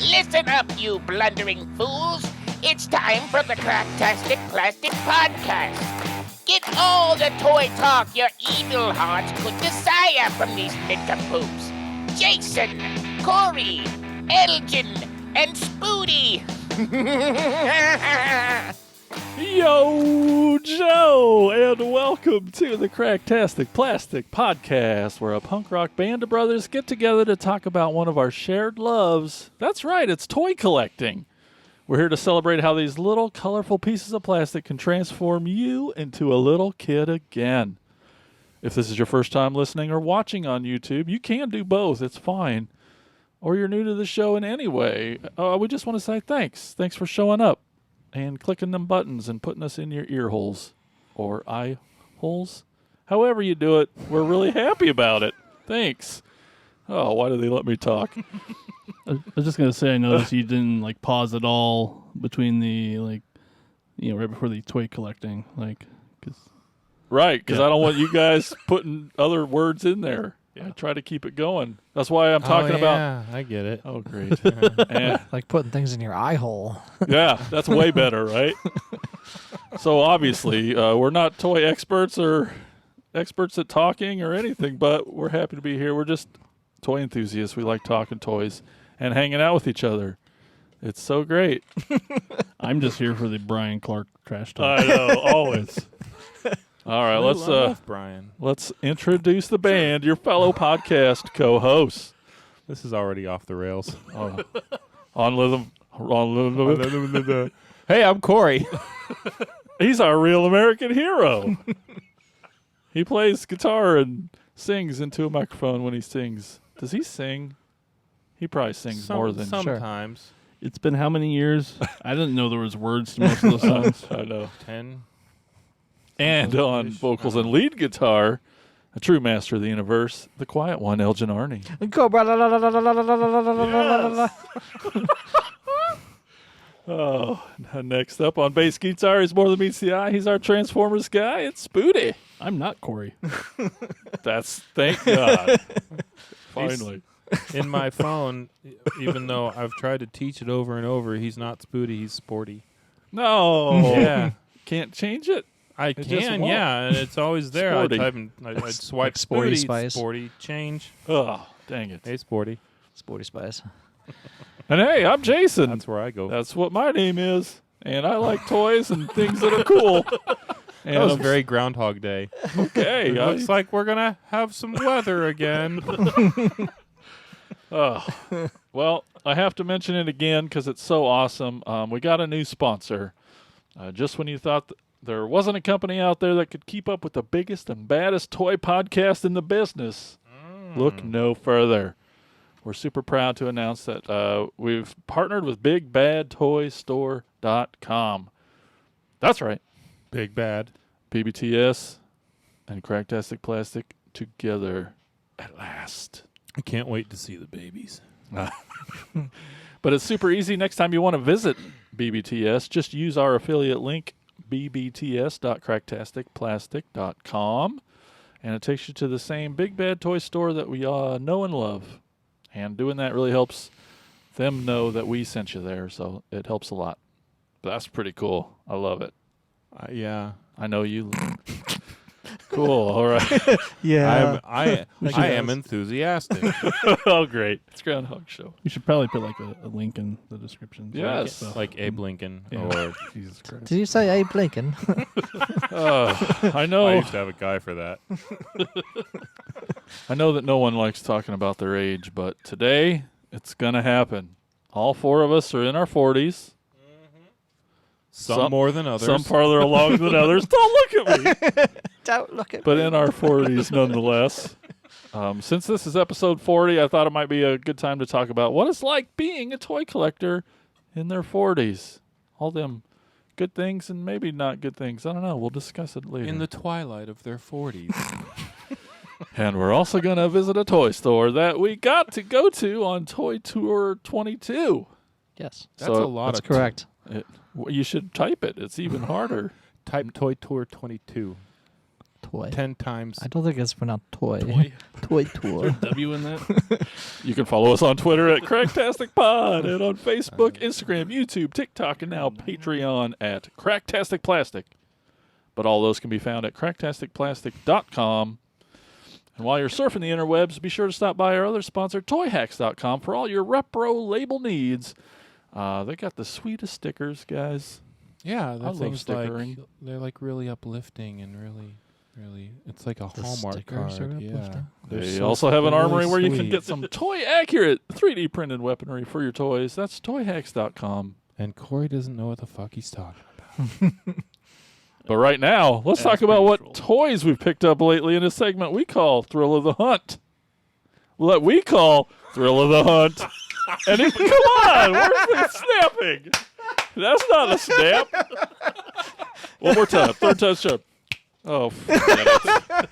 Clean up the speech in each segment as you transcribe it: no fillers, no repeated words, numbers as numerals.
Listen up, you blundering fools. It's time for the Cracktastic Plastic Podcast. Get all the toy talk your evil hearts could desire from these nincompoops. Jason, Corey, Elgin, and Spooty. Yo, Joe, and welcome to the Cracktastic Plastic Podcast, where a punk rock band of brothers get together to talk about one of our shared loves. That's right, it's toy collecting. We're here to celebrate how these little colorful pieces of plastic can transform you into a little kid again. If this is your first time listening or watching on YouTube, you can do both. It's fine. Or you're new to the show in any way, we just want to say thanks. Thanks for showing up and clicking them buttons and putting us in your ear holes or eye holes. However you do it, we're really happy about it. Thanks. Oh, why did they let me talk? I was just going to say, I noticed you didn't pause at all between the right before the toy collecting, Right, because I don't want you guys putting other words in there. Yeah. I try to keep it going. That's why I'm talking about. Yeah, I get it. Oh, great. Like putting things in your eye hole. Yeah, that's way better, right? So obviously, we're not toy experts or experts at talking or anything, but we're happy to be here. We're just toy enthusiasts. We like talking toys and hanging out with each other. It's so great. I'm just here for the Brian Clark trash talk. I know, always. All right, let's introduce the band, your fellow podcast co-hosts. This is already off the rails. Hey, I'm Corey. He's our real American hero. He plays guitar and sings into a microphone when he sings. Does he sing? He probably sings more than sometimes. Sure. It's been how many years? I didn't know there was words to most of those songs. I know. 10. And on vocals and lead guitar, a true master of the universe, the quiet one, Elgin Arney. Oh, next up on bass guitar, he's more than meets the eye. He's our Transformers guy. It's Spooty. I'm not Corey. Thank God. Finally. In my phone, even though I've tried to teach it over and over, he's not Spooty, he's Sporty. No. Yeah. Can't change it? I can, yeah, and it's always there. Sporty. I'd swipe like Sporty Spooty, Spice. Sporty, change. Oh, dang it. Hey, Sporty. Sporty Spice. And hey, I'm Jason. That's where I go. That's what my name is. And I like toys and things that are cool. And that was very Groundhog Day. Okay. Looks like we're going to have some weather again. Oh, well, I have to mention it again because it's so awesome. We got a new sponsor. Just when you thought there wasn't a company out there that could keep up with the biggest and baddest toy podcast in the business, look no further. We're super proud to announce that we've partnered with BigBadToyStore.com. That's right. Big Bad. BBTS and Cracktastic Plastic together at last. I can't wait to see the babies. But it's super easy. Next time you want to visit BBTS, just use our affiliate link, bbts.cracktasticplastic.com, and it takes you to the same Big Bad Toy Store that we know and love. And doing that really helps them know that we sent you there, so it helps a lot. But that's pretty cool. I love it. Yeah. I know you. Cool. All right. Yeah. I am enthusiastic. Oh, great. It's Groundhog Show. You should probably put a link in the description. Yes. Like Abe Lincoln or Jesus Christ. Did you say Abe Lincoln? I know. I used to have a guy for that. I know that no one likes talking about their age, but today it's going to happen. All four of us are in our 40s. Some more than others. Some farther along than others. Don't look at me. Don't look at But me. in our 40s nonetheless. Since this is episode 40, I thought it might be a good time to talk about what it's like being a toy collector in their 40s. All them good things and maybe not good things. I don't know. We'll discuss it later. In the twilight of their 40s. And we're also going to visit a toy store that we got to go to on Toy Tour 22. Yes. That's a lot. That's correct. You should type it. It's even harder. Type Toy Tour 22. toy. 10 times. I don't think it's pronounced toy. Toy tour. W in that? You can follow us on Twitter at Cracktastic Pod and on Facebook, Instagram, YouTube, TikTok, and now Patreon at Cracktastic Plastic. But all those can be found at cracktasticplastic.com. And while you're surfing the interwebs, be sure to stop by our other sponsor, toyhacks.com, for all your repro label needs. They got the sweetest stickers, guys. Yeah, I that love thing's stickering. like they're like really uplifting and really. It's like a The Hallmark stickers card. are Yeah. uplifting. They're They so- also have an they're armory really where you can sweet. get some toy-accurate 3D printed weaponry for your toys. That's toyhacks.com. And Corey doesn't know what the fuck he's talking about. But right now, let's As talk per about what usual. toys we've picked up lately in a segment we call Thrill of the Hunt. What we call Thrill of the Hunt. And it, come on, where's the snapping? That's not a snap. One more time, third time sharp. Oh, forget it.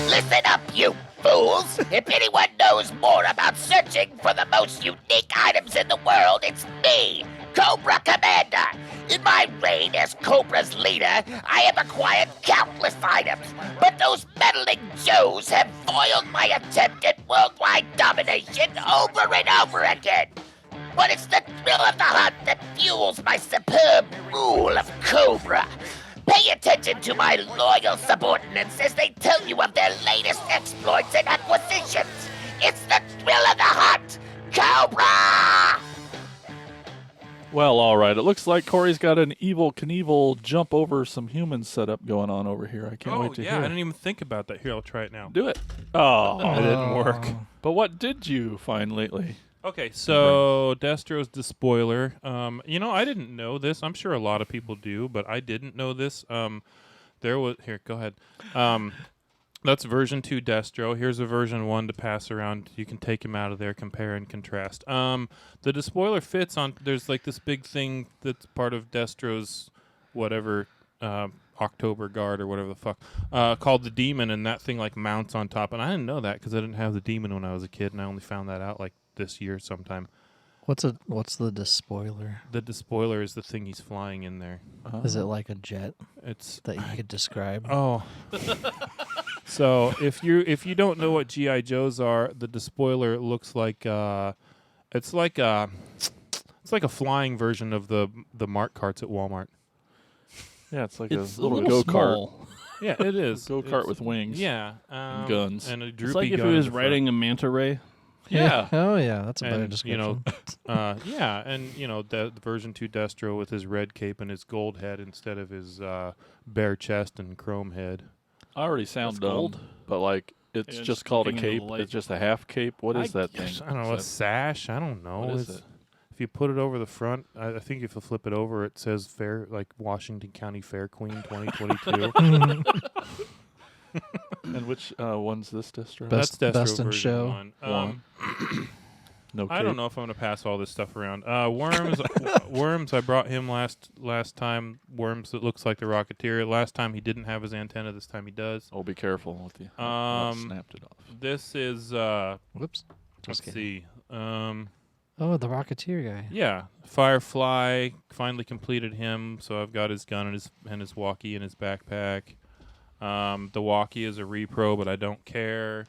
Listen up, you fools! If anyone knows more about searching for the most unique items in the world, it's me, Cobra Commander. In my reign as Cobra's leader, I have acquired countless items, but those meddling Joes have foiled my attempt at worldwide domination over and over again. But it's the thrill of the hunt that fuels my superb rule of Cobra. Pay attention to my loyal subordinates as they tell you of their latest exploits and acquisitions. It's the thrill of the hunt, Cobra! Well, all right. It looks like Corey's got an Evil Knievel jump over some humans setup going on over here. I can't wait to yeah, hear. I didn't even think about that. Here, I'll try it now. Do it. Oh, It didn't work. but what did you find lately? Okay, so Destro's Despoiler. I didn't know this. I'm sure a lot of people do, but I didn't know this. There was here. Go ahead. That's version 2 Destro. Here's a version 1 to pass around. You can take him out of there, compare and contrast. The Despoiler fits on. There's like this big thing that's part of Destro's whatever October Guard or whatever the fuck called the Demon, and that thing like mounts on top. And I didn't know that because I didn't have the Demon when I was a kid, and I only found that out like this year sometime. What's the despoiler? The Despoiler is the thing he's flying in there. Is it like a jet It's that you could describe? oh. So if you don't know what GI Joes are, the Despoiler looks like it's like a flying version of the Mart carts at Walmart. Yeah, it's like It's a little little go-kart. small. Yeah, it is. Go-kart It's- with wings. Yeah, guns. and a droopy It's like if gun it in was the front. riding a manta ray. Yeah. Oh yeah, that's a better And, description. yeah, and the version 2 Destro with his red cape and his gold head instead of his bare chest and chrome head. I already sound That's dumb, gold. but like it's Yeah, just just called a looking into cape. the light. It's just a half cape. What is that thing? I don't know, a Is sash. I don't know. What is It's- it? If you put it over the front, I think if you flip it over, it says Fair, like Washington County Fair Queen 2022. And which one's this distro? Best- That's Destro best in version show. 1. No I cape. don't know if I'm going to pass all this stuff around. Worms, Worms. I brought him last time. Worms that looks like the Rocketeer. Last time he didn't have his antenna. This time he does. Oh, be careful with the. Snapped it off. This is. Whoops. Let's Just kidding. see. Oh, the Rocketeer guy. Yeah, Firefly. Finally completed him. So I've got his gun and his walkie in his backpack. The walkie is a repro, but I don't care.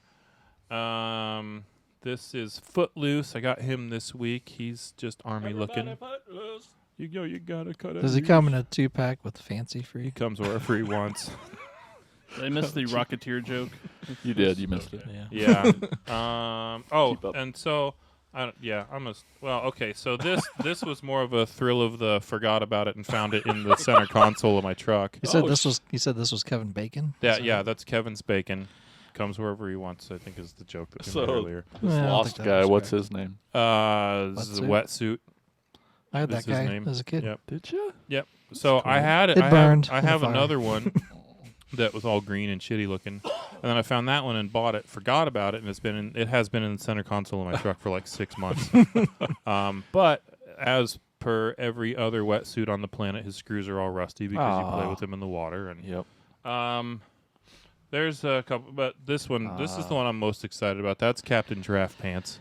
This is Footloose. I got him this week. He's just army looking. You go. You gotta cut it. Does he come in a 2-pack with fancy He free? comes wherever he wants. Did I missed the Rocketeer joke. You did. You missed it. Yeah. Yeah. Keep up. And so, okay. So this was more of a thrill of the forgot about it and found it in the center console of my truck. You said Oh, this was. You said this was Kevin Bacon. That's Kevin's bacon. Comes wherever he wants. I think is the joke that we made earlier. This Yeah, I don't lost think that guy. was What's correct. his name? This is a wetsuit. I had This that is guy his name. as a kid. Yep. Did you? Yep. So I had it. It burned I in the have fire. another one that was all green and shitty looking, and then I found that one and bought it. Forgot about it, and it has been in the center console of my truck for like 6 months. But as per every other wetsuit on the planet, his screws are all rusty because you play Aw. with them in the water. And Yep. there's a couple, but this is the one I'm most excited about. That's Captain Giraffe Pants.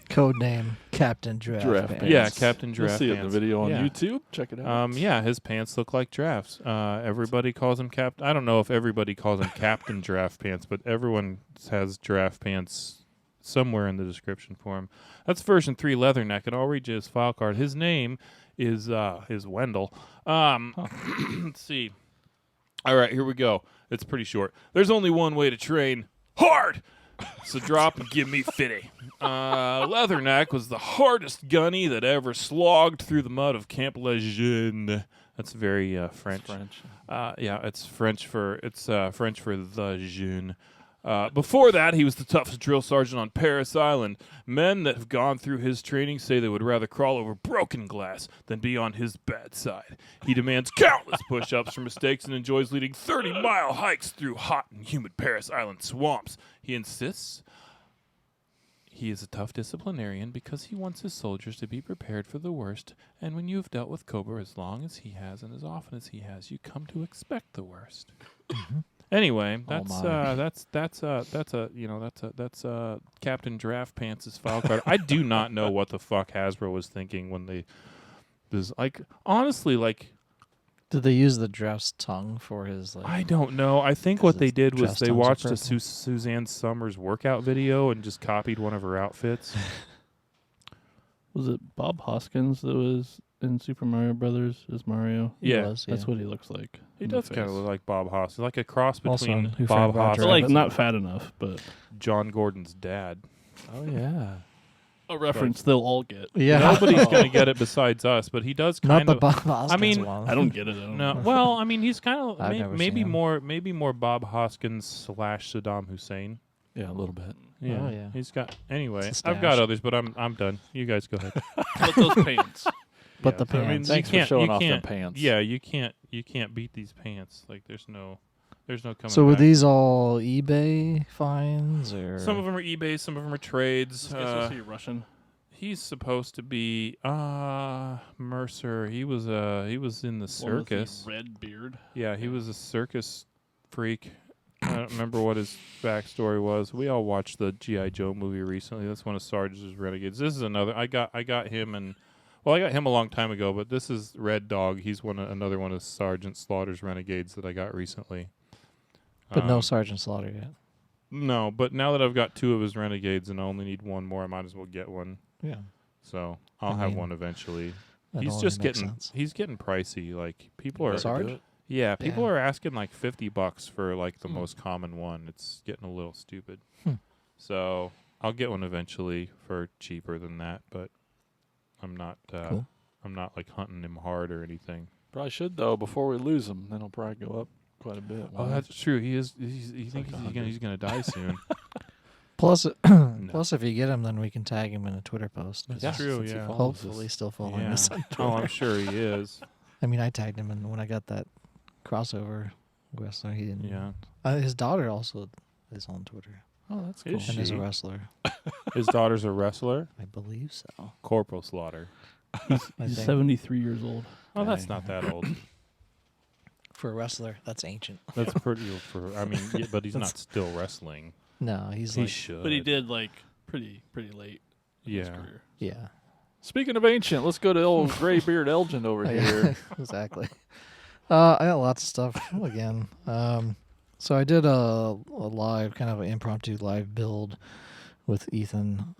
Code name Captain Giraffe. Giraffe Pants. Pants. Yeah, Captain You'll Giraffe see it in the Pants. video on Yeah. YouTube. Check it out. Yeah, his pants look like giraffes. Everybody calls him I don't know if everybody calls him Captain Giraffe Pants, but everyone has giraffe pants somewhere in the description for him. That's version 3 Leatherneck, and I'll read you his file card. His name is Wendell. Let's see. All right, here we go. It's pretty short. There's only one way to train hard. So drop and give me 50. Leatherneck was the hardest gunny that ever slogged through the mud of Camp Lejeune. That's very French. French. Yeah, it's French for the jeune. Before that, he was the toughest drill sergeant on Paris Island. Men that have gone through his training say they would rather crawl over broken glass than be on his bad side. He demands countless push-ups for mistakes and enjoys leading 30-mile hikes through hot and humid Paris Island swamps. He insists he is a tough disciplinarian because he wants his soldiers to be prepared for the worst. And when you have dealt with Cobra as long as he has and as often as he has, you come to expect the worst. Anyway, that's Captain Giraffe Pants' file card. I do not know what the fuck Hasbro was thinking when they honestly. Did they use the giraffe's tongue for his I don't know. I think what they its did was dress they tongues are watched a purple. Suzanne Summers workout video and just copied one of her outfits. Was it Bob Hoskins that was in Super Mario Brothers as Mario? Yeah, was, That's what he looks like. He in the does kind of face. look like Bob Hoskins, like a cross Also between on Who Bob Framed Roger Hoskins But like Rabbit. not fat enough, but John Gordon's dad. Oh, yeah. a reference they'll all get. Yeah. Nobody's going to get it besides us, but he does Not kind the of. Bob Hoskins mean, one. I don't get it. I don't No, know. well, I mean, he's kind of I've never maybe seen him. more Bob Hoskins / Saddam Hussein. Yeah, a little bit. Yeah, Oh, yeah. He's got anyway. It's a I've got stash. others, but I'm done. You guys go ahead. But those pants. But the I mean, pants. you Thanks for can't- showing you off them can't- pants. Yeah, you can't beat these pants. Like there's no coming. So were back. these all eBay finds or Some of them are eBay, some of them are trades. This guy's supposed to be Russian. He's supposed to be Mercer. He was in the One with the circus. red beard. Yeah, he was a circus freak. I don't remember what his backstory was. We all watched the G.I. Joe movie recently. That's one of Sarge's Renegades. This is another. I got him I got him a long time ago, but this is Red Dog. He's another one of Sergeant Slaughter's Renegades that I got recently. but no Sergeant Slaughter yet. No, but now that I've got 2 of his Renegades and I only need 1 more, I might as well get one. Yeah. So I'll I have mean, one eventually. That He's only just makes getting sense. he's getting pricey. Like people are Sarge? Yeah, people Yeah. are asking like $50 for like the most common one. It's getting a little stupid. So I'll get one eventually for cheaper than that, but I'm not Cool. I'm not like hunting him hard or anything. Probably should, though, before we lose him. Then he'll probably go up quite a bit. Oh, that's true. He is. He thinks like he's gonna die soon. Plus, plus, if you get him, then we can tag him in a Twitter post. That's Yeah, true. since he Yeah. follows Hopefully, us. still following Yeah. us. Oh, I'm sure he is. I mean, I tagged him, and when I got that crossover wrestler, he didn't. Yeah. His daughter also is on Twitter Oh, that's Is cool. she? and is a wrestler. His daughter's a wrestler. I believe so. Corporal Slaughter. I He's think. 73 years old. Oh, that's Dang. not that old. For a wrestler, that's ancient. That's pretty old for. I mean, yeah, but he's not still wrestling. No, he's He like, should. But he did like pretty late in his Yeah. career. yeah. Speaking of ancient, let's go to old Graybeard Elgin over here. Exactly. I got lots of stuff again. So I did a live, kind of an impromptu live build with Ethan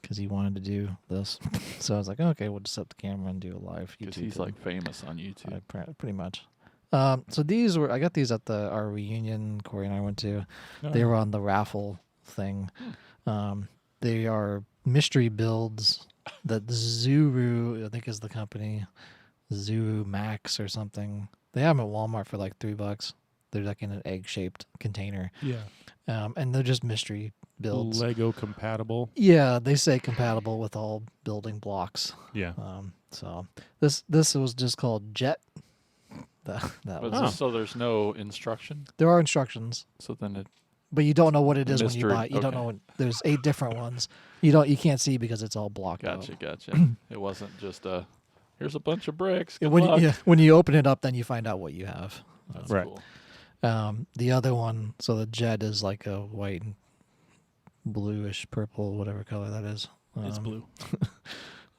because he wanted to do this. So I was like, okay, we'll just set the camera and do a live Because YouTube. he's thing. like famous on YouTube. Pretty much. So I got these at our reunion Corey and I went to. Oh. They were on the raffle thing. They are mystery builds that Zuru, I think is the company, Zuru Max or something. They have them at Walmart for like $3. They're like in an egg-shaped container. Yeah. And they're just mystery builds. Lego compatible. Yeah, they say compatible with all building blocks. Yeah. So this was just called Jet. That But was, just so there's no instruction. there are instructions, So then it. but you don't know what it is when Mystery, you buy it. You don't okay. know what, there's 8 different ones. You can't see because it's all blocked out. Gotcha. It wasn't just here's a bunch of bricks. Good luck. When you open it up, then you find out what you have. That's Right. cool. The other one, so the Jet is like a white bluish purple, whatever color that is. It's blue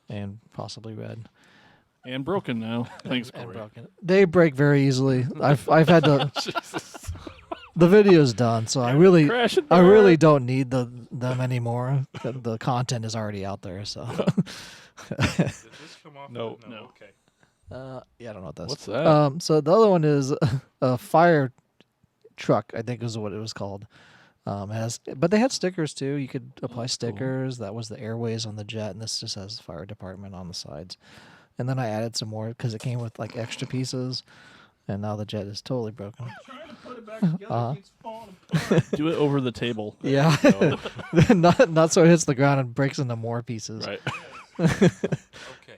And possibly red. and broken now. Thanks, And Corey. broken. They break very easily. I've had to. The video's done, so I really don't need them anymore. The content is already out there, so. Did this come off? No. Okay. Yeah, I don't know what that's. What's that? So the other one is a fire truck, I think is what it was called. But they had stickers too. You could apply stickers. That was the airways on the jet, and this just has fire department on the sides. And then I added some more because it came with like extra pieces, and now the jet is totally broken. Trying to put it back together keeps falling apart. Do it over the table. Yeah, not so it hits the ground and breaks into more pieces. Right. Okay.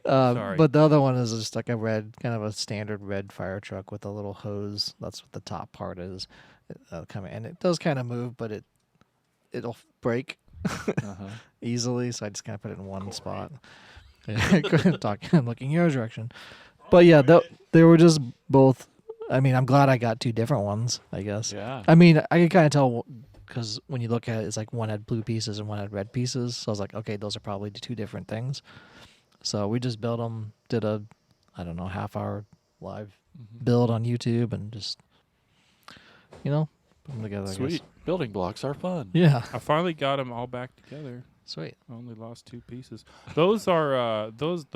Sorry. But the other one is just like a red, kind of a standard red fire truck with a little hose. That's what the top part is. And it does kind of move, but it'll break easily. So I just kind of put it in one spot. I'm looking your direction. But yeah, they were just both. I mean, I'm glad I got two different ones, I guess. Yeah. I mean, I can kind of tell because when you look at it, it's like one had blue pieces and one had red pieces. So I was like, okay, those are probably two different things. So we just built them, did a, I don't know, half-hour live build on YouTube and just, put them together, I Sweet. guess. Building blocks are fun. Yeah. I finally got them all back together. Sweet. I only lost 2 pieces. Those are those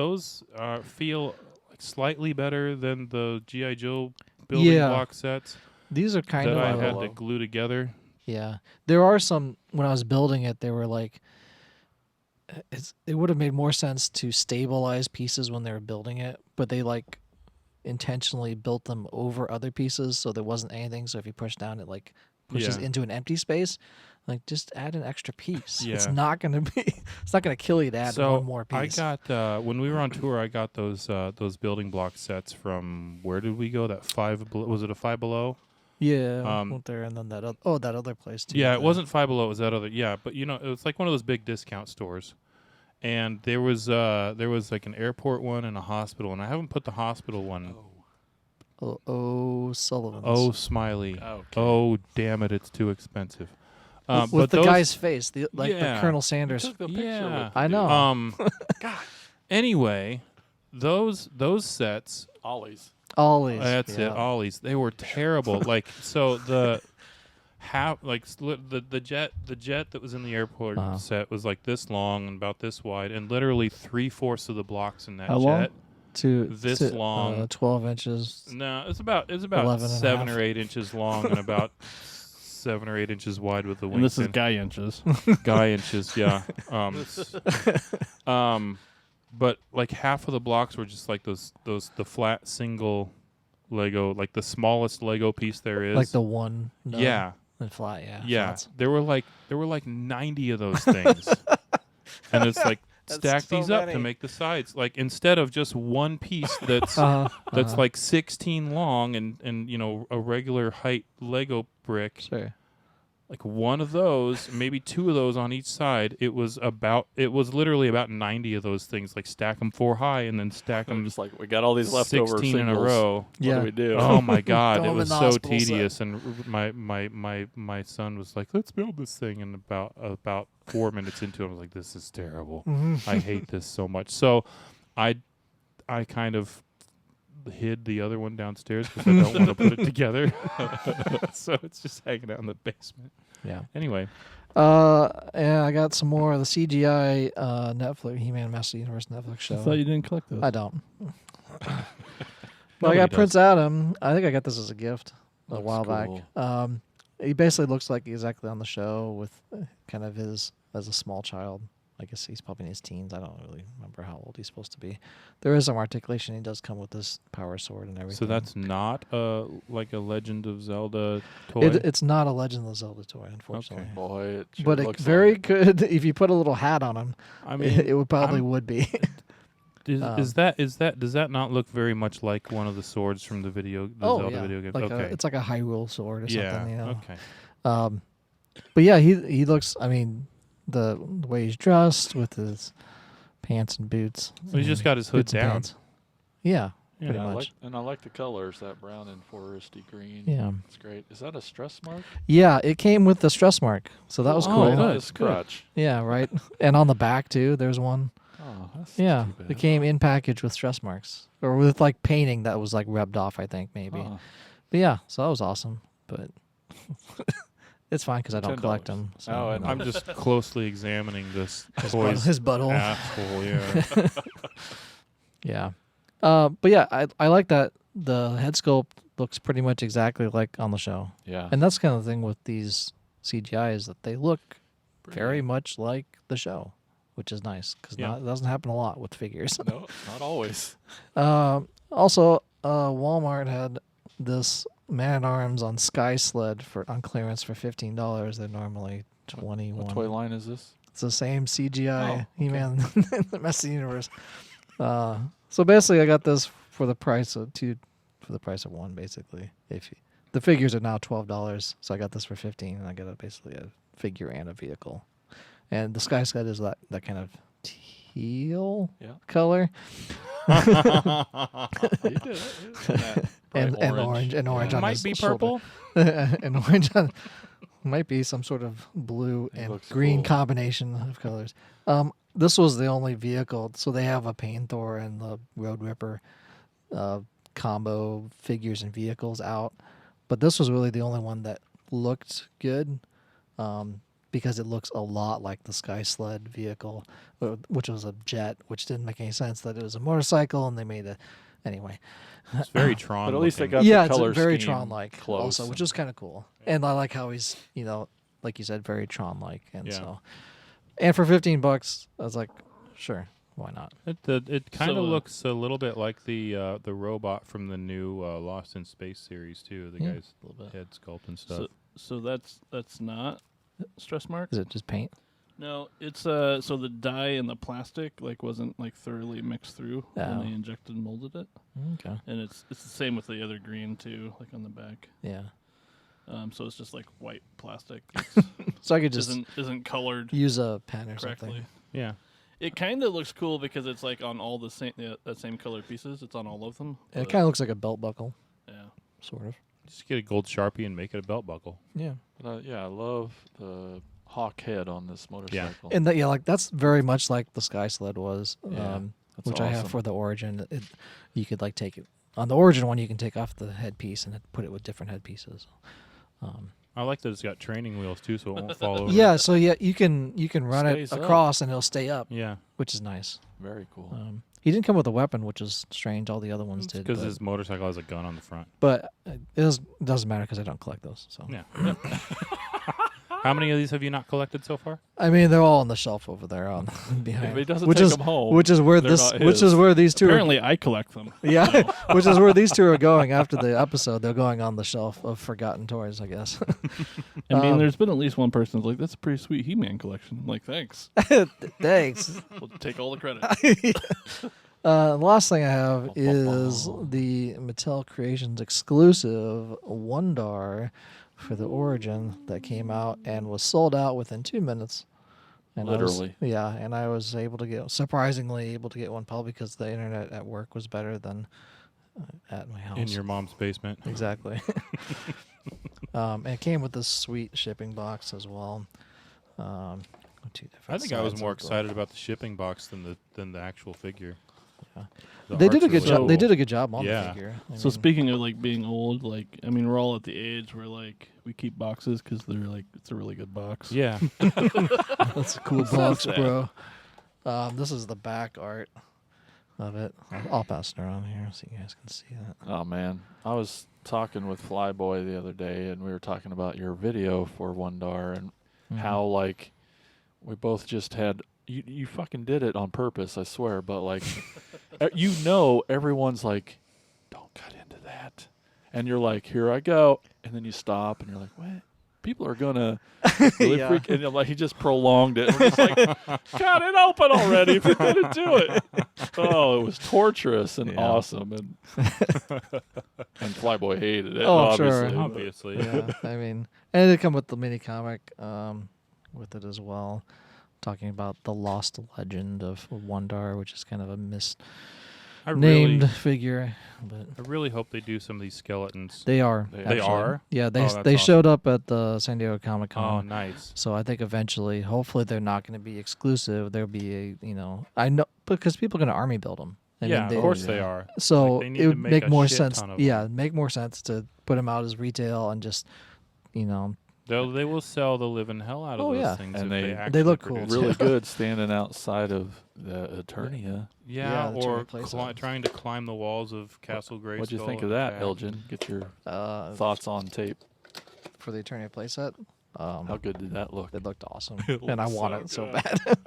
feel like slightly better than the GI Joe building block sets These are kind that of I had to glue together. Yeah. There are some, when I was building it, they were like, it would have made more sense to stabilize pieces when they were building it, but they like intentionally built them over other pieces so there wasn't anything. So if you push down, it like pushes into an empty space. Like just add an extra piece. Yeah. It's not going to kill you to add one more piece. I got when we were on tour, I got those building block sets from, where did we go? That was it a Five Below? Yeah, went there and then that other place too. Yeah, it wasn't Five Below. It was that other. Yeah, but it was like one of those big discount stores, and there was like an airport one and a hospital, and I haven't put the hospital one. Sullivan's. Oh, Smiley. Okay. Oh, damn it! It's too expensive. With but the those, guy's face, the Colonel Sanders. Took the picture Yeah. with I know. God. Anyway, those sets. Ollies. Always. That's it. Ollies. They were terrible. Like so the the jet that was in the airport set was like this long and about this wide, and literally 3/4 of the blocks in that How jet. long? This long. 12 inches. No, it's about 11 and a 7 half. or 8 inches long and about 7 or 8 inches wide with the wings. And this is in. guy inches. Guy inches, yeah. But like half of the blocks were just like the flat single Lego, like the smallest Lego piece there is. Like the one. Yeah. And flat, yeah. Yeah. Flats. There were like 90 of those things. And it's like stack so these up to many. make the sides. Like instead of just one piece that's that's like 16 long and a regular height Lego brick. Sure. Like one of those, maybe 2 of those on each side. It was literally about 90 of those things. Like stack them 4 high and then stack I'm them just like, we got all these leftover 16 in a singles. row. What do we do? Oh my God, Throw it 'em was in the so hospital set. tedious. And my son was like, "Let's build this thing." And about 4 minutes into it, I was like, "This is terrible. I hate this so much." So, I kind of hid the other one downstairs because I don't want to put it together. So it's just hanging out in the basement. Yeah. Anyway, Yeah, I got some more of the CGI Netflix He-Man Master Universe Netflix show. I thought you didn't collect those. I don't. But I Nobody got does. Prince Adam. I think I got this as a gift a Looks while cool. back. He basically looks like exactly on the show with kind of his as a small child. I guess he's probably in his teens. I don't really remember how old he's supposed to be. There is some articulation. He does come with this power sword and everything. so that's not like a Legend of Zelda toy. It's not a Legend of Zelda toy, unfortunately. Okay. Boy, it sure But it looks very like could if you put a little hat on him. I mean, it would probably would be. does that not look very much like one of the swords from the Zelda video game? Like Okay. it's like a Hyrule sword or something. You know? Okay. But yeah, he looks. I mean, the way he's dressed with his pants and boots. So he's just got his hood boots and down. pants. Yeah. pretty I much. I like the colors, that brown and foresty green. Yeah. It's great. Is that a stress mark? Yeah, it came with the stress mark, so that was Oh, cool. right on good, his good. crotch. Yeah, right. And on the back too, there's one. Oh, that's Yeah, too bad. it came in package with stress marks or with like painting that was like rubbed off. I think maybe. Huh. But yeah, so that was awesome. But it's fine because I don't $10. collect them. So, Oh, and I'm just closely examining this his toy's butthole. asshole. Yeah. Yeah. But yeah, I like that the head sculpt looks pretty much exactly like on the show. Yeah. And that's kind of the thing with these CGI is that they look Pretty- very much like the show, which is nice because Yeah. it doesn't happen a lot with figures. No, not always. Also, Walmart had this Man-at-Arms on Sky Sled on clearance for $15. They're normally $21. What toy line is this? It's the same CGI Oh, okay. He-Man in the Messy Universe. So basically, I got this for the price of two, for the price of one. Basically, the figures are now $12, so I got this for $15, and I got basically a figure and a vehicle. And the Sky Sled is that kind of teal Yeah. color, You did it. That and bright orange Yeah. on Might his be shoulder. purple. And orange on might be some sort of blue It and looks green cool. combination of colors. This was the only vehicle, so they have a Pain Thor and the Road Ripper combo figures and vehicles out, but this was really the only one that looked good, because it looks a lot like the Sky Sled vehicle, which was a jet, which didn't make any sense that it was a motorcycle, and they made a anyway. It's very Tron. But at least they looking. got Yeah, the color it's very scheme Tron-like close also, which and- is kind of cool. And I like how he's, like you said, very Tron-like. And Yeah. so, and for $15, I was like, sure, why not? It kind of So, looks a little bit like the robot from the new Lost in Space series too. The Yeah, guy's a little bit. head sculpt and stuff. So that's not stress mark. Is it just paint? No, it's so the dye and the plastic wasn't thoroughly mixed through Oh. when they injected and molded it, Okay. and it's the same with the other green too, on the back. Yeah. So it's just white plastic. So I could just Isn't colored use a pen or correctly. something. Yeah. It kind of looks cool because it's on all the same that same colored pieces. It's on all of them. It but, kind of looks like a belt buckle, yeah. sort of. Just get a gold Sharpie and make it a belt buckle. Yeah. But, yeah, I love the hawk head on this motorcycle. And that's very much like the Sky Sled was, Yeah, that's which I have awesome. for the Origin. You could take it on the Origin one. You can take off the headpiece and put it with different headpieces. I like that it's got training wheels too, so it won't fall over. Yeah, so you can run it Stays up. across and it'll stay up, Yeah. which is nice. Very cool. He didn't come with a weapon, which is strange. All the other ones did, Because but, his motorcycle has a gun on the front. but it doesn't matter because I don't collect those. So Yeah. How many of these have you not collected so far? I mean, they're all on the shelf over there on behind. If he doesn't which take is them home, which is where they're this, not which his. is where these two. Apparently, I collect them. Yeah, which is where these two are going after the episode. They're going on the shelf of forgotten toys, I guess. I mean, Um, there's been at least one person who's like, "That's a pretty sweet He-Man collection." I'm like, thanks. Thanks. We'll take all the credit. The last thing I have is the Mattel Creations exclusive Wondar for the Origin that came out and was sold out within 2 minutes. And Literally. and I was surprisingly able to get one, probably because the internet at work was better than at my house. In your mom's basement. Exactly. And it came with this sweet shipping box as well. Two different I think I was sides more of the- excited about the shipping box than the actual figure. Yeah. The They did a art's good really job. cool. They did a good job on Yeah. the figure. I So mean, speaking of being old, I mean, we're all at the age where we keep boxes because they're it's a really good box. Yeah. that's a cool box, that? bro. This is the back art of it. I'll pass it around here so you guys can see that. Oh man, I was talking with Flyboy the other day, and we were talking about your video for Wondar and how we both just had you fucking did it on purpose, I swear. But everyone's like, don't cut into that, and you're like, here I go, and then you stop, and you're like, what? People are gonna really Yeah. freak, and I'm like, he just prolonged it. We're just like, cut it open already if you didn't do it. Oh, it was torturous and Yeah. awesome, and Flyboy hated it. Oh, I'm sure. obviously, but- Obviously. Yeah, I mean, and it come with the mini comic with it as well, talking about the lost legend of Wondar, which is kind of a named figure, but I really hope they do some of these skeletons. they are. They actually. are? Yeah, Oh, they that's they awesome. showed up at the San Diego Comic Oh, Con. nice. So I think eventually, hopefully, they're not going to be exclusive. There'll be I know because people are going to army build them. Yeah, of course they are. So Like, they need it to would make make a more shit sense. ton of Yeah, make more sense to put them out as retail and just, They will sell the living hell out of Oh, those yeah. things And if they- they they actually look cool, produce too. it. Really good standing outside of the Eternia. Yeah, the or Eternia playset. trying to climb the walls of Castle Grayskull. What'd you think of and that, back. Elgin? Get your thoughts on tape. for the Eternia playset. How good did that look? It looked awesome, It and I looked want so it so good. bad.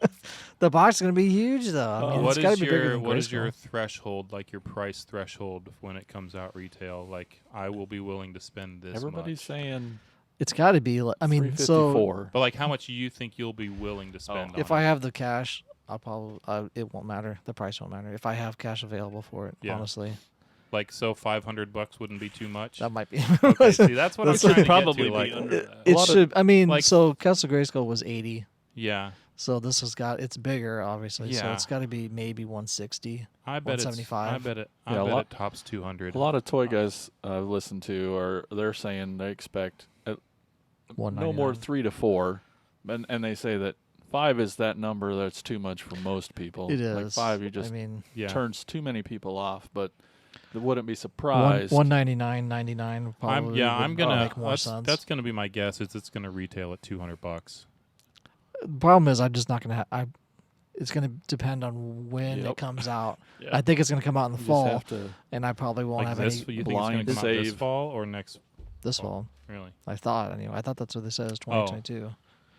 The box is going to be huge, though. I mean, What it's got is to be bigger your than what is your Grayskull. threshold, like your price threshold when it comes out retail? Like, I will be willing to spend this Everybody's much. saying It's got to be. I mean, so $354. But like, how much do you think you'll be willing to spend? if on I it? have the cash, I'll probably. It won't matter. The price won't matter if I have cash available for it. Yeah. Honestly, like, so $500 wouldn't be too much. that might be. Okay, see, that's what I'm That's trying to probably get to. be Like, under that. It lot of- should. I mean, like- so Castle Grayskull was 80. yeah, So this has got. It's bigger, obviously. So Yeah. it's got to be maybe 160. I bet it's. 175. I bet it. Yeah, I a bet lot- it tops 200. A lot of toy guys I've listened to they're saying they expect no more 199. 3 to 4, and they say that 5 is that number that's too much for most people. It Like is. 5, you just I mean, Yeah. turns too many people off. But they wouldn't be one, surprised. 199.99 probably. I'm would gonna. make more sense. That's gonna be my guess. Is it's gonna retail at $200. The problem is, I'm just not gonna. It's gonna depend on when Yep. it comes out. Yeah. I think it's gonna come out in the You just fall, have to. and I probably won't Like have this, any you think it's gonna blind come out this save. fall or next? this fall. Really? I thought anyway. I thought that's what they said is 2022.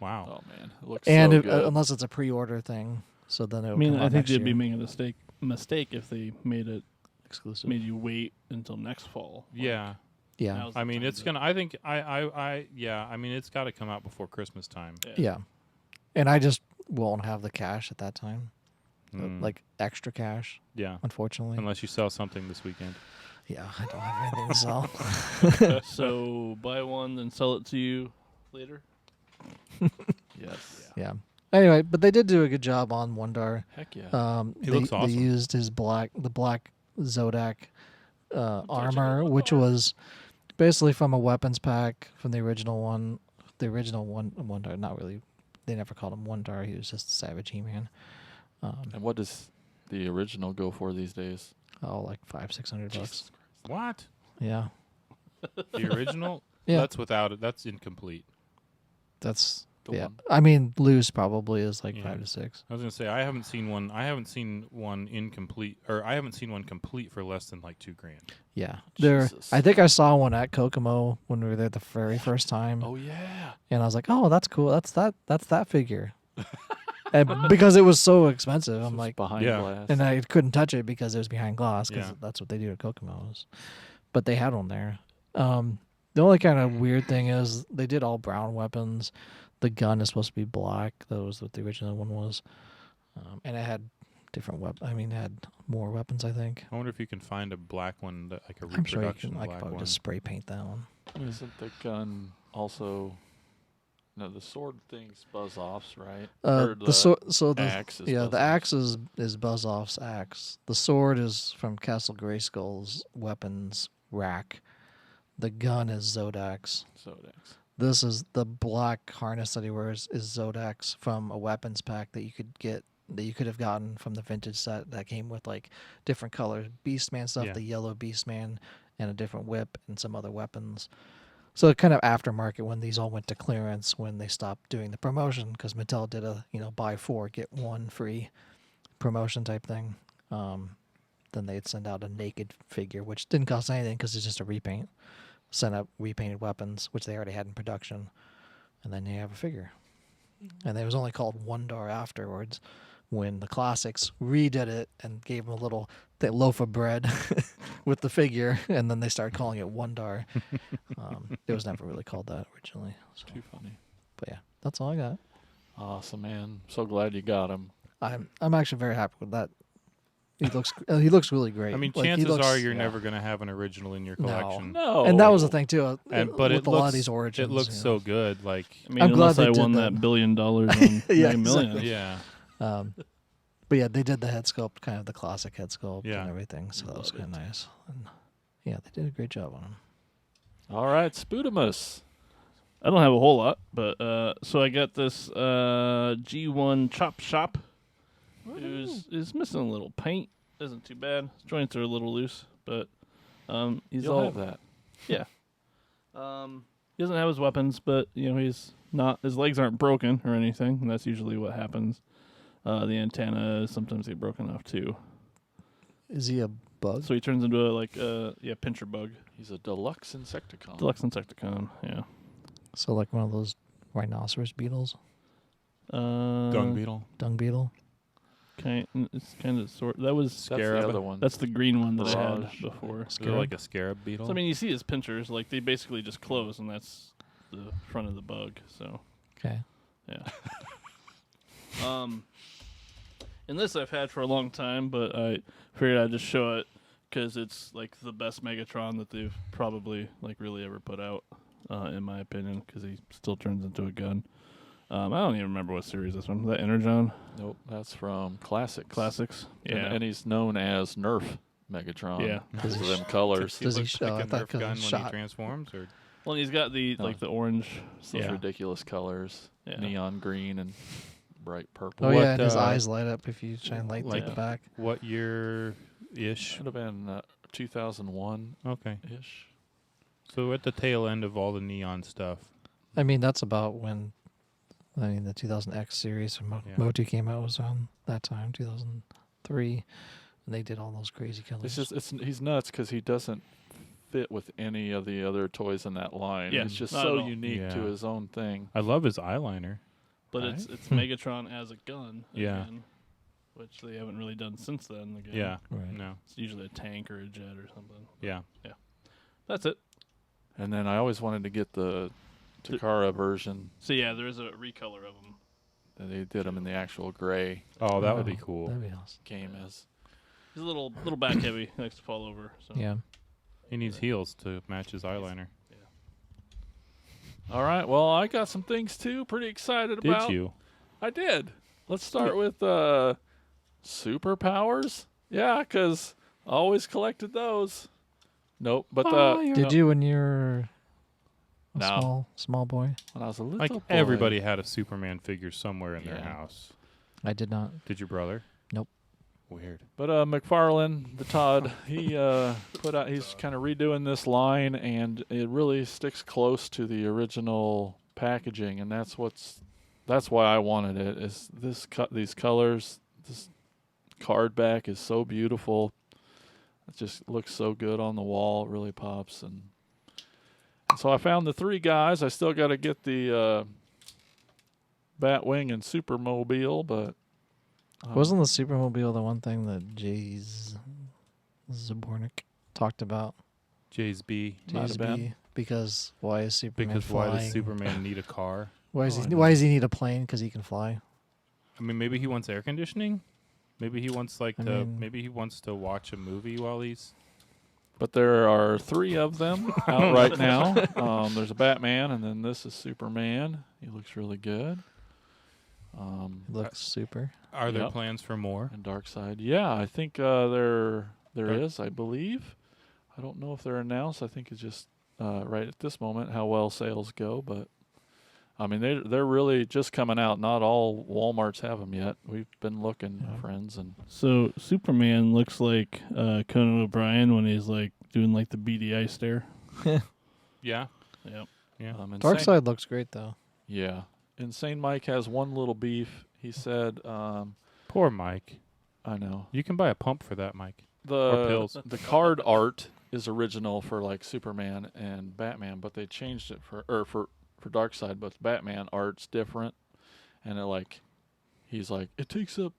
Wow. Oh man, it looks And so if, good. unless it's a pre-order thing, so then it'll I mean, come I out think next they'd be year. making a mistake if they made exclusive. you wait until next fall. Yeah. Yeah, Now's the I mean, time it's to- gonna. I think. Yeah. I mean, it's got to come out before Christmas time. yeah. And I just won't have the cash at that time, Mm. like extra cash, Yeah. unfortunately. Unless you sell something this weekend. Yeah, I don't have anything to sell. So buy one, then sell it to you later. yes. Yeah. Anyway, but they did do a good job on Wondar. Heck yeah. He looks awesome. They used his black Zodak armor, which was basically from a weapons pack from the original one. The original Wondar, not really. They never called him Wondar. He was just a Savage He-Man. And what does the original go for these days? Oh, like $500-600. What? Yeah, The original? Yeah. That's without it. That's incomplete. that's The yeah. one. I mean, loose probably is like Yeah. 5 to 6. I was gonna say I haven't seen one. I haven't seen one incomplete, or I haven't seen one complete for less than like $2,000. Yeah, there. Jesus. I think I saw one at Kokomo when we were there the very first time. Oh yeah. And I was like, "Oh, that's cool. That's that figure." And because it was so expensive, I'm Just like, behind Yeah. glass. and I couldn't touch it because it was behind glass because Yeah. that's what they do at Kokomo's. But they had one there. The only kind of weird thing is they did all brown weapons. The gun is supposed to be black. That was what the original one was, and it had different weapons. I mean, it had more weapons. I think. I wonder if you can find a black one, like a I'm sure you reproduction can. I could black probably one. just spray paint that one. Isn't the gun also? No, the sword thing's buzz offs, right? So the axe is yeah, Buzz the Off's. axe is Buzz Off's axe. The sword is from Castle Grayskull's weapons rack. The gun is Zodak's. Zodax. This is the black harness that he wears is Zodak's from a weapons pack that you could get that you could have gotten from the vintage set that came with like different colors Beastman stuff, Yeah. the yellow Beastman, and a different whip and some other weapons. So kind of aftermarket when these all went to clearance when they stopped doing the promotion because Mattel did a buy 4 get 1 free promotion type thing. Then they'd send out a naked figure which didn't cost anything because it's just a repaint. Send out repainted weapons which they already had in production, and then you have a figure. And it was only called Wondar afterwards when the classics redid it and gave them a little loaf of bread with the figure, and then they started calling it Wondar. It was never really called that originally. So, Too funny. but yeah, that's all I got. Awesome, man. So glad you got him. I'm actually very happy with that. He looks really great. I mean, Like, he chances looks- are you're yeah. never gonna have an original in your No. collection. No. And that was the thing too. But with it a looks, lot of these origins, it looks you so know. good. Like, I mean, I'm glad unless they I did won that. that $1 billion on Yeah, Mega Millions. exactly. yeah, But yeah, they did the head sculpt, kind of the classic head sculpt Yeah. and everything. So that was kind of nice. And yeah, they did a great job on him. All right, Spudamus. I don't have a whole lot, but so I got this G1 Chop Shop. Is missing a little paint. Isn't too bad. His joints are a little loose, but he's You'll all have that. yeah. He doesn't have his weapons, but he's not. His legs aren't broken or anything, and that's usually what happens. The antenna sometimes get broken off too, Is he a bug? so he turns into a pincher bug. He's a deluxe Insecticon. Deluxe Insecticon, yeah. So like one of those rhinoceros beetles, Dung beetle. dung beetle. It's kind of sort. That was That's the other one. That's the green one that I had Mirage. before. Is it like a scarab beetle? So, I mean, you see his pinchers, like they basically just close, and that's the front of the bug. So, Okay. yeah. And this I've had for a long time, but I figured I'd just show it because it's like the best Megatron that they've probably like really ever put out, in my opinion, because he still turns into a gun. I don't even remember what series this one. Was that Energon Nope, that's from Classics. Classics? And he's known as Nerf Megatron. Yeah. Because of them colors. Does he look show- I like a thought Nerf 'cause gun he when shot. he transforms? Or Well, and he's got the like the orange. Those Yeah. ridiculous colors. Yeah. Neon green and bright purple. Oh What, yeah, and his uh, eyes light up if you shine light like- to the back. what year-ish? Should have been 2001-ish. Okay. So we're at the tail end of all the neon stuff. I mean, that's about when. I mean, the 2000X series from Yeah. Motu came out was around that time, 2003, and they did all those crazy colors. It's just he's nuts because he doesn't fit with any of the other toys in that line. Yeah, He's just not so at all. unique to Yeah. his own thing. I love his eyeliner. But Right. it's Megatron as a gun. Yeah. Again, which they haven't really done since then. Again. Yeah. Right. No. It's usually a tank or a jet or something. Yeah. That's it. And then I always wanted to get the Takara version. So yeah, there is a recolor of them. They did them in the actual gray Oh, that would be Oh, cool. That'd be awesome. game as. He's a little back heavy. He likes to fall over. So Yeah. He needs heels to match his eyeliner. All right. Well, I got some things too. Pretty excited Did about. you? I did. Let's start with superpowers. Yeah, because I always collected those. Nope. But Did you when you were a No. small boy? when I was a little Like boy. everybody had a Superman figure somewhere in their Yeah. house. I did not. Did your brother? Nope. Weird. But McFarlane, the Todd, he put out. He's kind of redoing this line, and it really sticks close to the original packaging, and that's why I wanted it. Is these colors? This card back is so beautiful. It just looks so good on the wall. It really pops, and so I found the three guys. I still got to get the Batwing and Supermobile, but. Wasn't the Supermobile the one thing that Zabornik talked about? Jay's B. Might have been. JSB? Because why is Superman Because why flying? does Superman need a car? Why Oh, does he need a plane? Because he can fly. I mean, maybe he wants air conditioning. Maybe he wants maybe he wants to watch a movie while he's. But there are three of them out right now. There's a Batman, and then this is Superman. He looks really good. He looks super. Are there Yep. plans for more? And Darkseid. Yeah, I think there Okay. is, I believe. I don't know if they're announced. I think it's just right at this moment how well sales go. But, I mean, they're really just coming out. Not all Walmarts have them yet. We've been looking, friends. And So Superman looks like Conan O'Brien when he's like doing like the beady eye stare. Yeah. Yep. Yeah. Insane- Darkseid looks great though. Yeah. Insane Mike has one little beef. He said, Poor Mike. I know. You can buy a pump for that, Mike. Or pills. The card art is original for like Superman and Batman, but they changed it for Darkseid, but Batman art's different, and he's like it takes up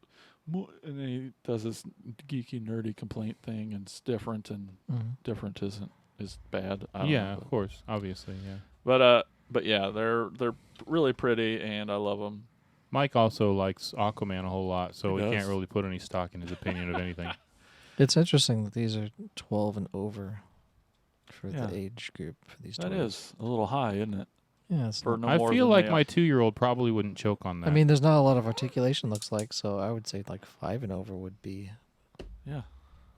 more, and then he does this geeky nerdy complaint thing, and it's different, and different is bad. I don't know, Of course, obviously, yeah. but yeah, they're really pretty, and I love them. Mike also likes Aquaman a whole lot, so He we does. can't really put any stock in his opinion of anything. It's interesting that these are 12 and over for Yeah. the age group for these That toys. is a little high, isn't it? Yeah, it's for not- no I more feel than like they my are. 2-year-old probably wouldn't choke on that. I mean, there's not a lot of articulation, looks like, so I would say like 5 and over would be. Yeah.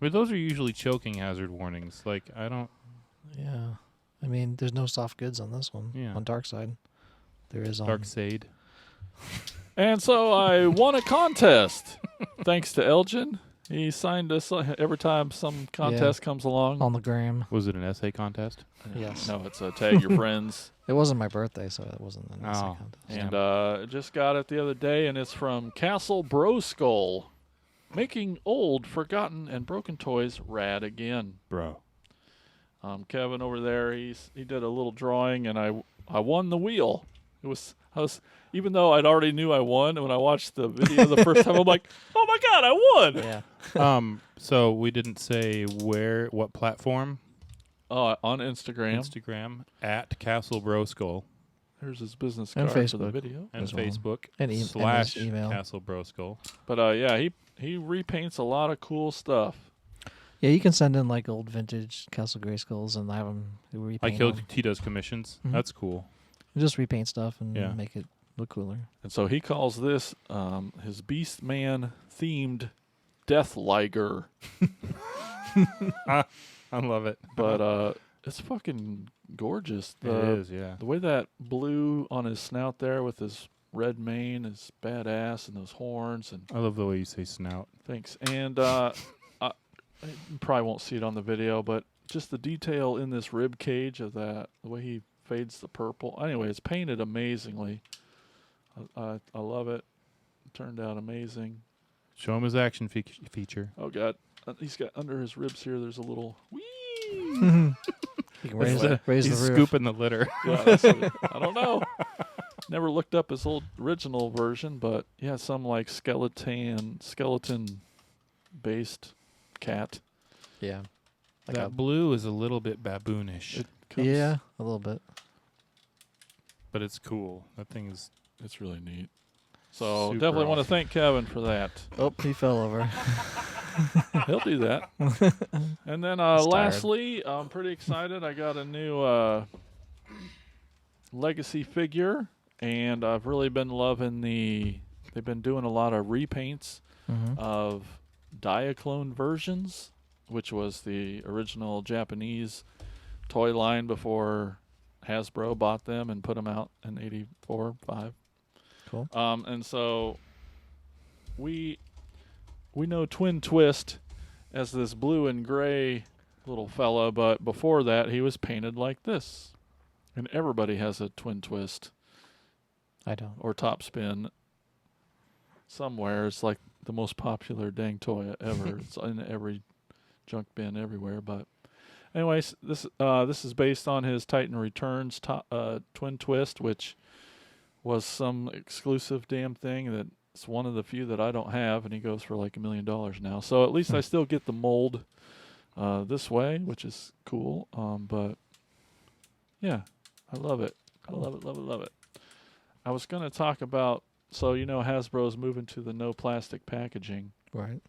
but those are usually choking hazard warnings. Like, I don't. Yeah. I mean, there's no soft goods on this one. Yeah. On Dark Side. There is on. Dark Sade. And so I won a contest thanks to Elgin. He signed us every time some contest comes along. On the gram. Was it an essay contest? Yes. No, it's a tag your friends. It wasn't my birthday, so it wasn't an essay Oh. contest. And just got it the other day, and it's from Castle Bro Skull. Making old, forgotten, and broken toys rad again. Bro. Kevin over there, he did a little drawing, and I won the wheel. I was even though I'd already knew I won, and when I watched the video the first time, I'm like, oh my god, I won! Yeah. So we didn't say what platform? On Instagram. Instagram at Castle Bro Skull Here's his business And card for the Facebook. video. and As well. Facebook And his / email. Castle Bro Skull. But yeah, he repaints a lot of cool stuff. Yeah, you can send in like old vintage Castle Grayskulls and have them repaint. He does commissions. Mhm. That's cool. Just repaint stuff and Yeah. make it look cooler. And so he calls this his Beastman themed Death Liger. I love it. But it's fucking gorgeous. It is, yeah. The way that blue on his snout there with his red mane is badass, and those horns, and I love the way you say snout. thanks. And you probably won't see it on the video, but just the detail in this rib cage of that, the way he fades the purple. Anyway, it's painted amazingly. I love it. It turned out amazing. Show him his action feature. Oh god, he's got under his ribs here. There's a little wee. You can raise the He's roof. scooping the litter. Yeah, that's it. I don't know. Never looked up his old original version, but yeah, some like skeleton based cat. Yeah. Like That blue is a little bit baboonish, It comes, yeah, a little bit. but it's cool. That thing is it's really neat. So Super definitely want to awesome. thank Kevin for that. Oh, he fell over. He'll do that. And then He's tired. lastly, I'm pretty excited. I got a new Legacy figure, and I've really been loving they've been doing a lot of repaints Mhm. of Diaclone versions, which was the original Japanese toy line before Hasbro bought them and put them out in 84, 5. Cool. And so we know Twin Twist as this blue and gray little fella, but before that he was painted like this. And everybody has a Twin Twist I don't. or Top Spin somewhere. It's like the most popular dang toy ever. It's in every junk bin everywhere. But anyways, this is based on his Titan Returns Twin Twist, which was some exclusive damn thing that it's one of the few that I don't have, and he goes for like $1 million now. So at least I still get the mold this way, which is cool. But yeah, I love it. I love it, love it, love it. I was going to talk about, so Hasbro's moving to the no plastic packaging. Right.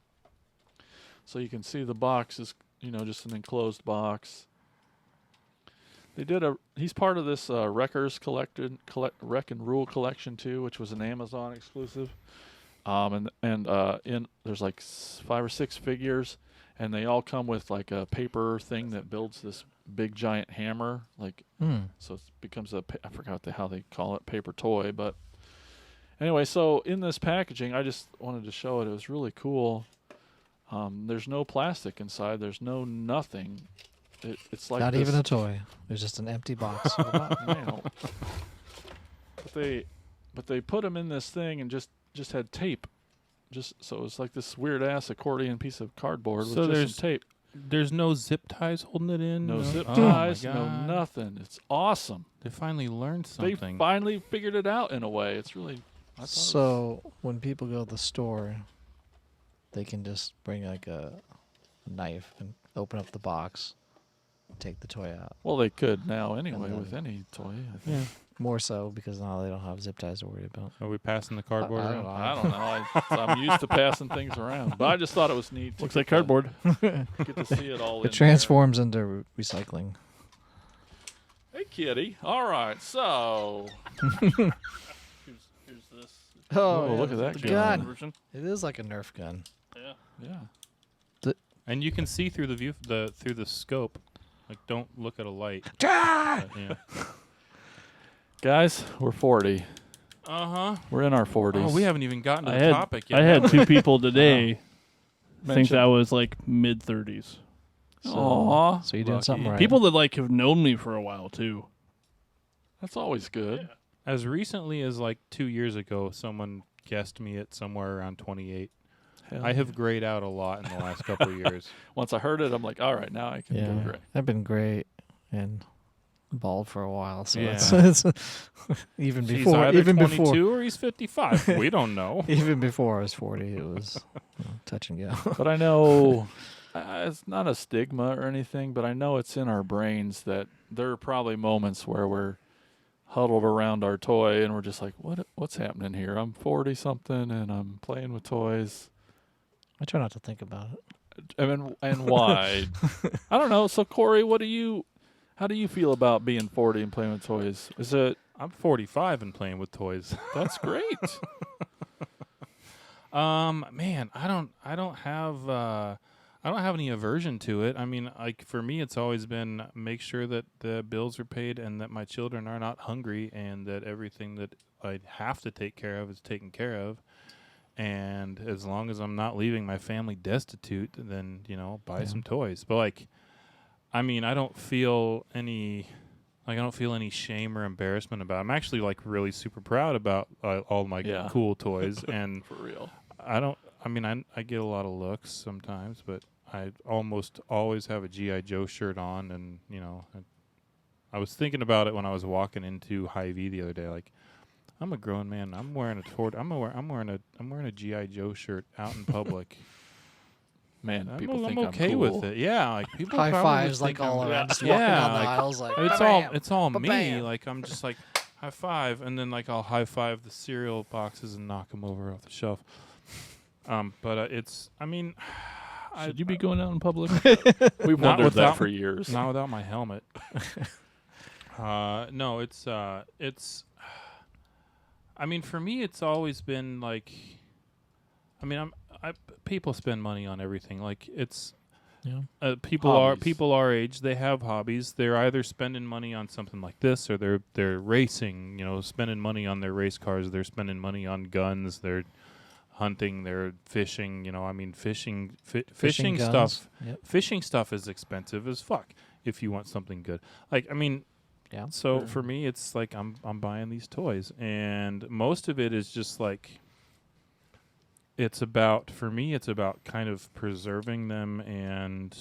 So you can see the box is, just an enclosed box. He's part of this Wreckers Wreck and Rule collection too, which was an Amazon exclusive. There's like 5 or 6 figures, and they all come with like a paper thing that builds this big giant hammer, so it becomes I forgot how they call it, paper toy. But anyway, so in this packaging, I just wanted to show it. It was really cool. There's no plastic inside. There's no nothing. It's like Not this, even a toy. There's just an empty box. But they put them in this thing and just had tape. So it was like this weird ass accordion piece of cardboard So with just some tape. There's no zip ties holding it in. No zip Oh my ties, no God. nothing. It's awesome. They finally learned They something. finally figured it out in a way. It's really. I thought it was- So when people go to the store, they can just bring like a knife and open up the box, and take the toy out. well, they could now anyway then- with any toy. I think. Yeah. More so because now they don't have zip ties to worry about. Are we passing the cardboard I around? don't know. I don't know. I'm used to passing things around, but I just thought it was neat. to Looks get like cardboard. Get to see it all. in It transforms into recycling. there. Hey, kitty. All right, so Here's this. Oh, look at that the gun. gun. Version. It is like a Nerf gun. Yeah. yeah. And you can see through through the scope. Like, don't look at a light. Ah! Yeah. Guys, we're 40. Uh-huh. We're in our 40s. Oh, we haven't even gotten to I the had topic yet. I had have we? 2 people today think Mentioned- that was like mid-30s. Aw, So you're doing Lucky. something right. People that like have known me for a while too. that's always good. As recently as like 2 years ago, someone guessed me at somewhere around 28. Hell I have yeah. grayed out a lot in the last couple of years. Once I heard it, I'm like, all right, now I can go Yeah, gray. I've been great and bald for a while. So Yeah. it's even He's before, either even 22 before, or he's 55. We don't know. even before I was 40, it was touch and go. But I know it's not a stigma or anything, but I know it's in our brains that there are probably moments where we're huddled around our toy and we're just like, what's happening here? I'm 40 something and I'm playing with toys. I try not to think about it. And why? I don't know. So Corey, how do you feel about being 40 and playing with toys? Is it I'm 45 and playing with toys. that's great? Man, I don't have any aversion to it. I mean, like for me, it's always been make sure that the bills are paid and that my children are not hungry and that everything that I have to take care of is taken care of. And as long as I'm not leaving my family destitute, then buy some toys. But like, I mean, I don't feel any shame or embarrassment about it. I'm actually like really super proud about all my Yeah. cool toys and. For real. I get a lot of looks sometimes, but I almost always have a G.I. Joe shirt on, and I was thinking about it when I was walking into Hy-Vee the other day. Like, I'm a grown man. I'm wearing a G.I. Joe shirt out in public. Man, people I'm think okay I'm cool. with it. Yeah, like people High probably would fives like think all I'm- around, just Yeah, walking down the like, aisles like. It's all me. ba-bam. Like I'm just like high five, and then like I'll high five the cereal boxes and knock them over off the shelf. But it's. I mean, Should you be going out in public? We've Not wondered that without- for years. not without my helmet. No, it's. I mean, for me, it's always been like. I mean, people spend money on everything. Like it's. Yeah. People Hobbies. our age. They have hobbies. They're either spending money on something like this, or they're racing. Spending money on their race cars. They're spending money on guns. They're hunting. They're fishing. I mean, fishing Fishing guns. stuff. Yep. Fishing stuff is expensive as fuck. If you want something good, like I mean, Yeah. so Sure. for me, it's like I'm buying these toys, and most of it is just like. It's about kind of preserving them, and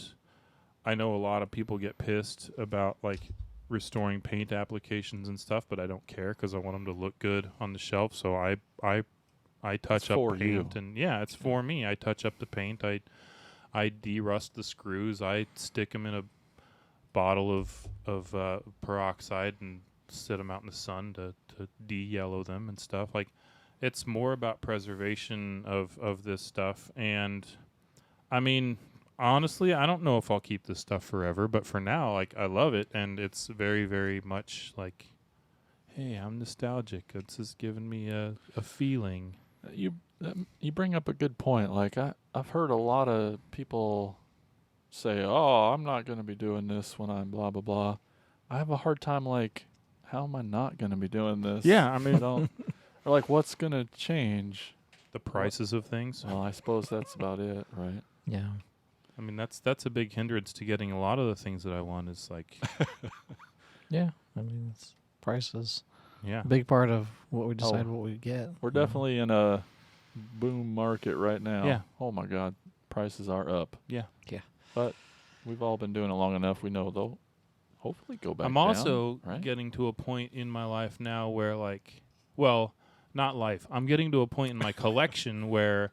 I know a lot of people get pissed about like restoring paint applications and stuff, but I don't care because I want them to look good on the shelf. So I touch It's up for you. paint, and yeah, it's for me. I touch up the paint. I de-rust the screws. I stick them in a bottle of peroxide and sit them out in the sun to de-yellow them and stuff like. It's more about preservation of this stuff. And, I mean, honestly, I don't know if I'll keep this stuff forever. But for now, like, I love it. And it's very, very much like, hey, I'm nostalgic. It's just giving me a feeling. You bring up a good point. Like I've heard a lot of people say, "Oh, I'm not going to be doing this when I'm blah blah blah." I have a hard time. Like, how am I not going to be doing this? Yeah, I mean, I don't. Or like, what's going to change? the prices of things. Well, I suppose that's about it, right? Yeah. I mean, that's a big hindrance to getting a lot of the things that I want is like, Yeah. I mean, it's prices. yeah. A big part of what we decide what we get. We're definitely in a boom market right now. Yeah. Oh my God, prices are up. Yeah. Yeah. But we've all been doing it long enough. We know they'll hopefully go back I'm down, also right? getting to a point in my life now where like, well, not life. I'm getting to a point in my collection where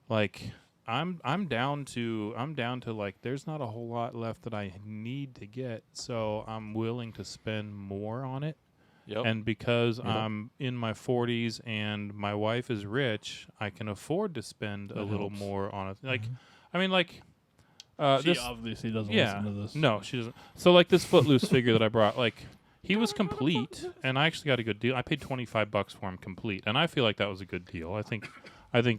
like I'm down to like there's not a whole lot left that I need to get, so I'm willing to spend more on it. Yep. And because Yep. I'm in my 40s and my wife is rich, I can afford to spend a That little helps. more on it. Like, Mhm. I mean, like, She this obviously doesn't yeah, listen to this. no, she doesn't. So like this Footloose figure that I brought, like He was complete, and I actually got a good deal. I paid $25 for him complete, and I feel like that was a good deal. I think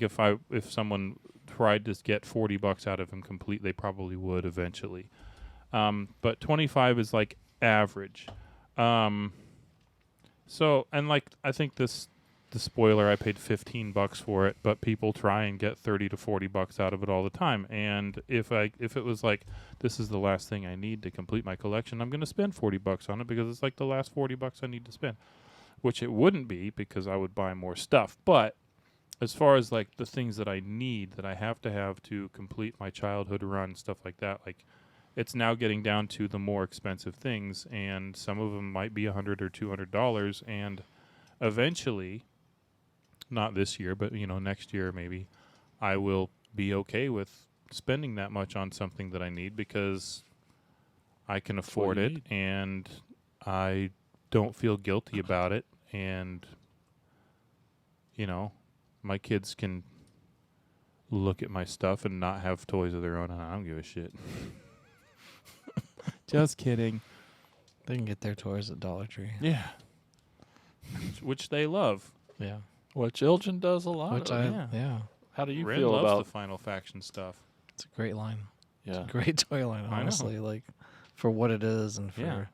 if someone tried to get $40 out of him complete, they probably would eventually. But 25 is like average. So, and like I think the spoiler, I paid $15 for it, but people try and get $30 to $40 out of it all the time. And if it was like, this is the last thing I need to complete my collection, I'm going to spend $40 on it because it's like the last $40 I need to spend, which it wouldn't be because I would buy more stuff. But as far as like the things that I need, that I have to complete my childhood run, stuff like that, like it's now getting down to the more expensive things, and some of them might be $100 or $200, and eventually, not this year, but next year maybe, I will be okay with spending that much on something that I need because I can afford it and I don't feel guilty about it, and my kids can look at my stuff and not have toys of their own, and I don't give a shit. Just kidding. They can get their toys at Dollar Tree. Yeah. Which they love. Yeah. Which Ilgen does a lot Which of. yeah. How do you Ren feel loves about the Final Faction stuff. It's a great line. Yeah. It's a great toy line, I know. honestly. Like for what it is and for Yeah.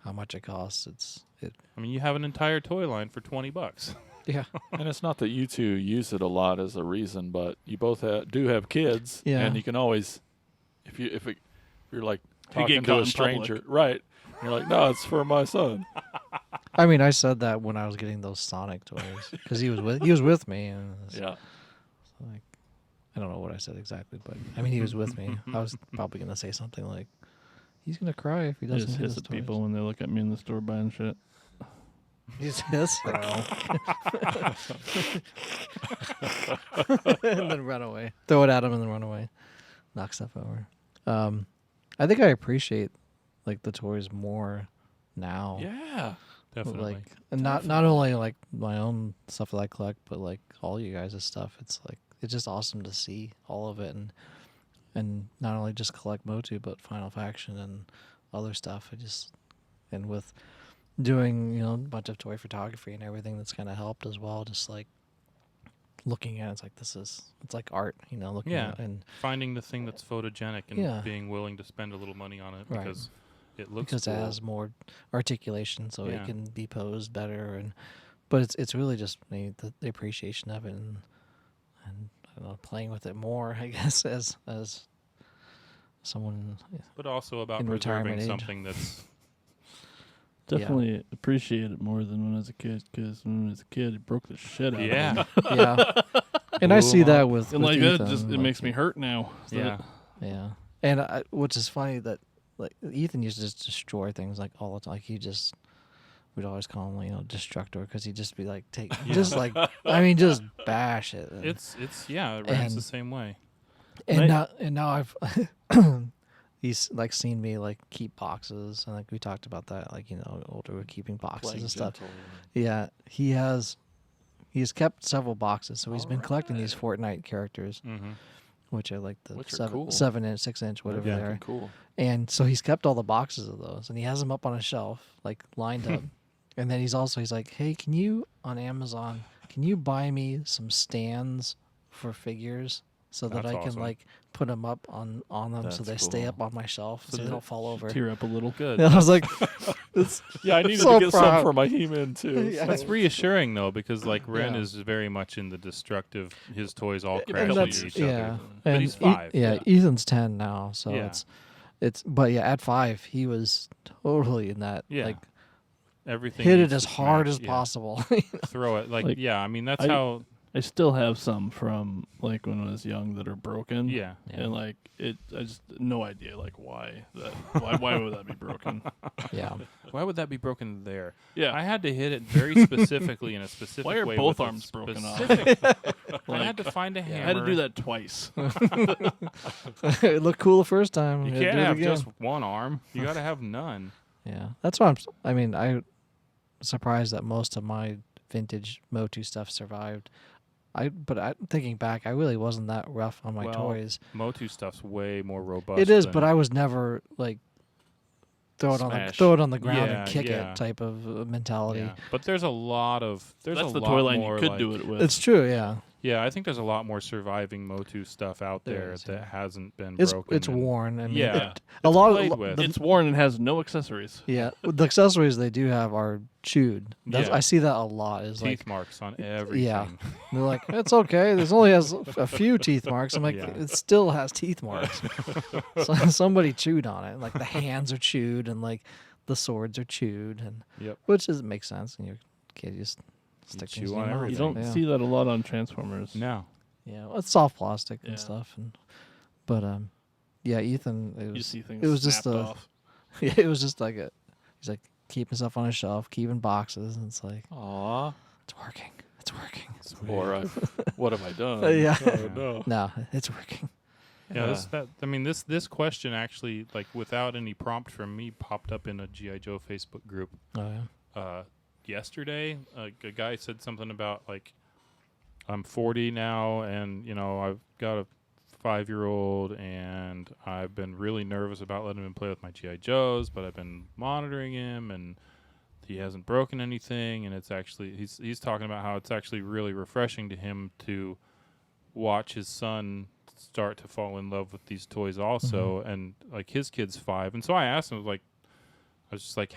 how much it costs. I mean, you have an entire toy line for $20. Yeah. And it's not that you two use it a lot as a reason, but you both do have kids, Yeah. and you can always, if you're like You get talking to caught a in stranger, public. right? You're like, no, it's for my son. I mean, I said that when I was getting those Sonic toys because he was with me, and it was Yeah. like I don't know what I said exactly, but I mean he was with me. I was probably gonna say something like, "He's gonna cry if he I doesn't just get hiss his at toys." people when they look at me in the store buying shit. He's hiss, and then run away. Throw it at him and then run away. Knock stuff over. I think I appreciate like the toys more now. Yeah. Definitely. Like, and not only like my own stuff that I collect, but like all you guys' stuff. It's like it's just awesome to see all of it, and not only just collect Motu, but Final Faction and other stuff. And with doing a bunch of toy photography and everything, that's kind of helped as well. Just like looking at it, it's like it's like art, looking Yeah. at it, and Finding the thing that's photogenic and Yeah. being willing to spend a little money on it Right. because it looks because cool. it has more articulation, so Yeah. it can be posed better. But it's really just the appreciation of it, and I don't know, playing with it more, I guess, as someone. But also about in preserving retirement age. something that's Definitely appreciate it more than when I was a kid, because when I was a kid, it broke the shit out of me. yeah. Yeah, and I Blew see 'em that up. with And like Ethan, that, it like, makes me hurt now. So Yeah. Yeah, and which is funny that like Ethan used to just destroy things like all the time. Like we'd always call him Destructor because he'd just be like just like just bash it. And, It's it runs the And- same way. and now I've he's like seen me like keep boxes, and like we talked about that, like older we're keeping boxes Playing and stuff. gentle. Yeah, he's kept several boxes, so he's been collecting these Fortnite characters, Mm-hmm. which are like the Which are cool. 7-inch, 6-inch, whatever Yeah, they are. cool. And so he's kept all the boxes of those, and he has them up on a shelf, like lined up. And then he's like, "Hey, can you on Amazon? Can you buy me some stands for figures so that That's I can awesome. like put them up on them so That's they stay cool. up on my shelf so they don't fall over?" tear up a little. Good. And I was like, "It's Yeah, I needed So to get some proud. for my He-Man too. Yeah. That's reassuring though, because like Ren Yeah. is very much in the destructive. His toys all And crash into that's each yeah. other. And But he's 5. Ethan's 10 now, so Yeah. it's but yeah, at 5 he was totally in that Yeah. like Everything hit it needs as to hard smash, as yeah. possible. Throw it like, Like, yeah. I mean that's I- how. I still have some from like when I was young that are broken. Yeah. And like I just no idea like why would that be broken? Yeah. Why would that be broken there? Yeah. I had to hit it very specifically in a specific Why are way. both with a arms broken off? specific- I Like, had to find a I hammer. had to do that twice. It looked cool the first time. You had to can't do it have again. just one arm. You got to have none. Yeah, that's why I'm surprised that most of my vintage Motu stuff survived. But thinking back, I really wasn't that rough on my Well, toys. Motu stuff's way more robust. It is, than- but I was never like throw smash. it on the ground Yeah, and kick yeah. it type of mentality. Yeah. But there's a lot of That's a the lot toy line more you could like, do it with. It's true, yeah. Yeah, I think there's a lot more surviving Motu stuff out There there is, that yeah. hasn't been It's broken. it's and- worn. I mean, Yeah. a lot played of with. It's worn and has no accessories. yeah. The accessories they do have are chewed. That's, Yeah. I see that a lot. Is teeth like marks on everything. they're like, it's okay. This only has a few teeth marks. I'm like, Yeah. it still has teeth marks. So somebody chewed on it. Like the hands are chewed and like the swords are chewed, and Yep. which makes sense. And your kid just stick chew things in on your mouth. You everything. don't Yeah. see that a lot on Transformers. No. Yeah, well, it's soft plastic Yeah. and stuff, but yeah, Ethan. It You was see things it was just snapped a- off. it was just like he's like keeping stuff on his shelf, keeping boxes, and it's like Aw. it's working, it's working. Or what have I done? Yeah. Oh, no. No, it's working. Yeah, this question actually, like, without any prompt from me, popped up in a GI Joe Facebook group Oh yeah. yesterday. A guy said something about like, I'm 40 now, and you know I've got a 5-year-old, and I've been really nervous about letting him play with my GI Joes, but I've been monitoring him, and he hasn't broken anything, and it's actually he's talking about how it's actually really refreshing to him to watch his son start to fall in love with these toys also, and like his kid's 5, and so I asked him, I was just like,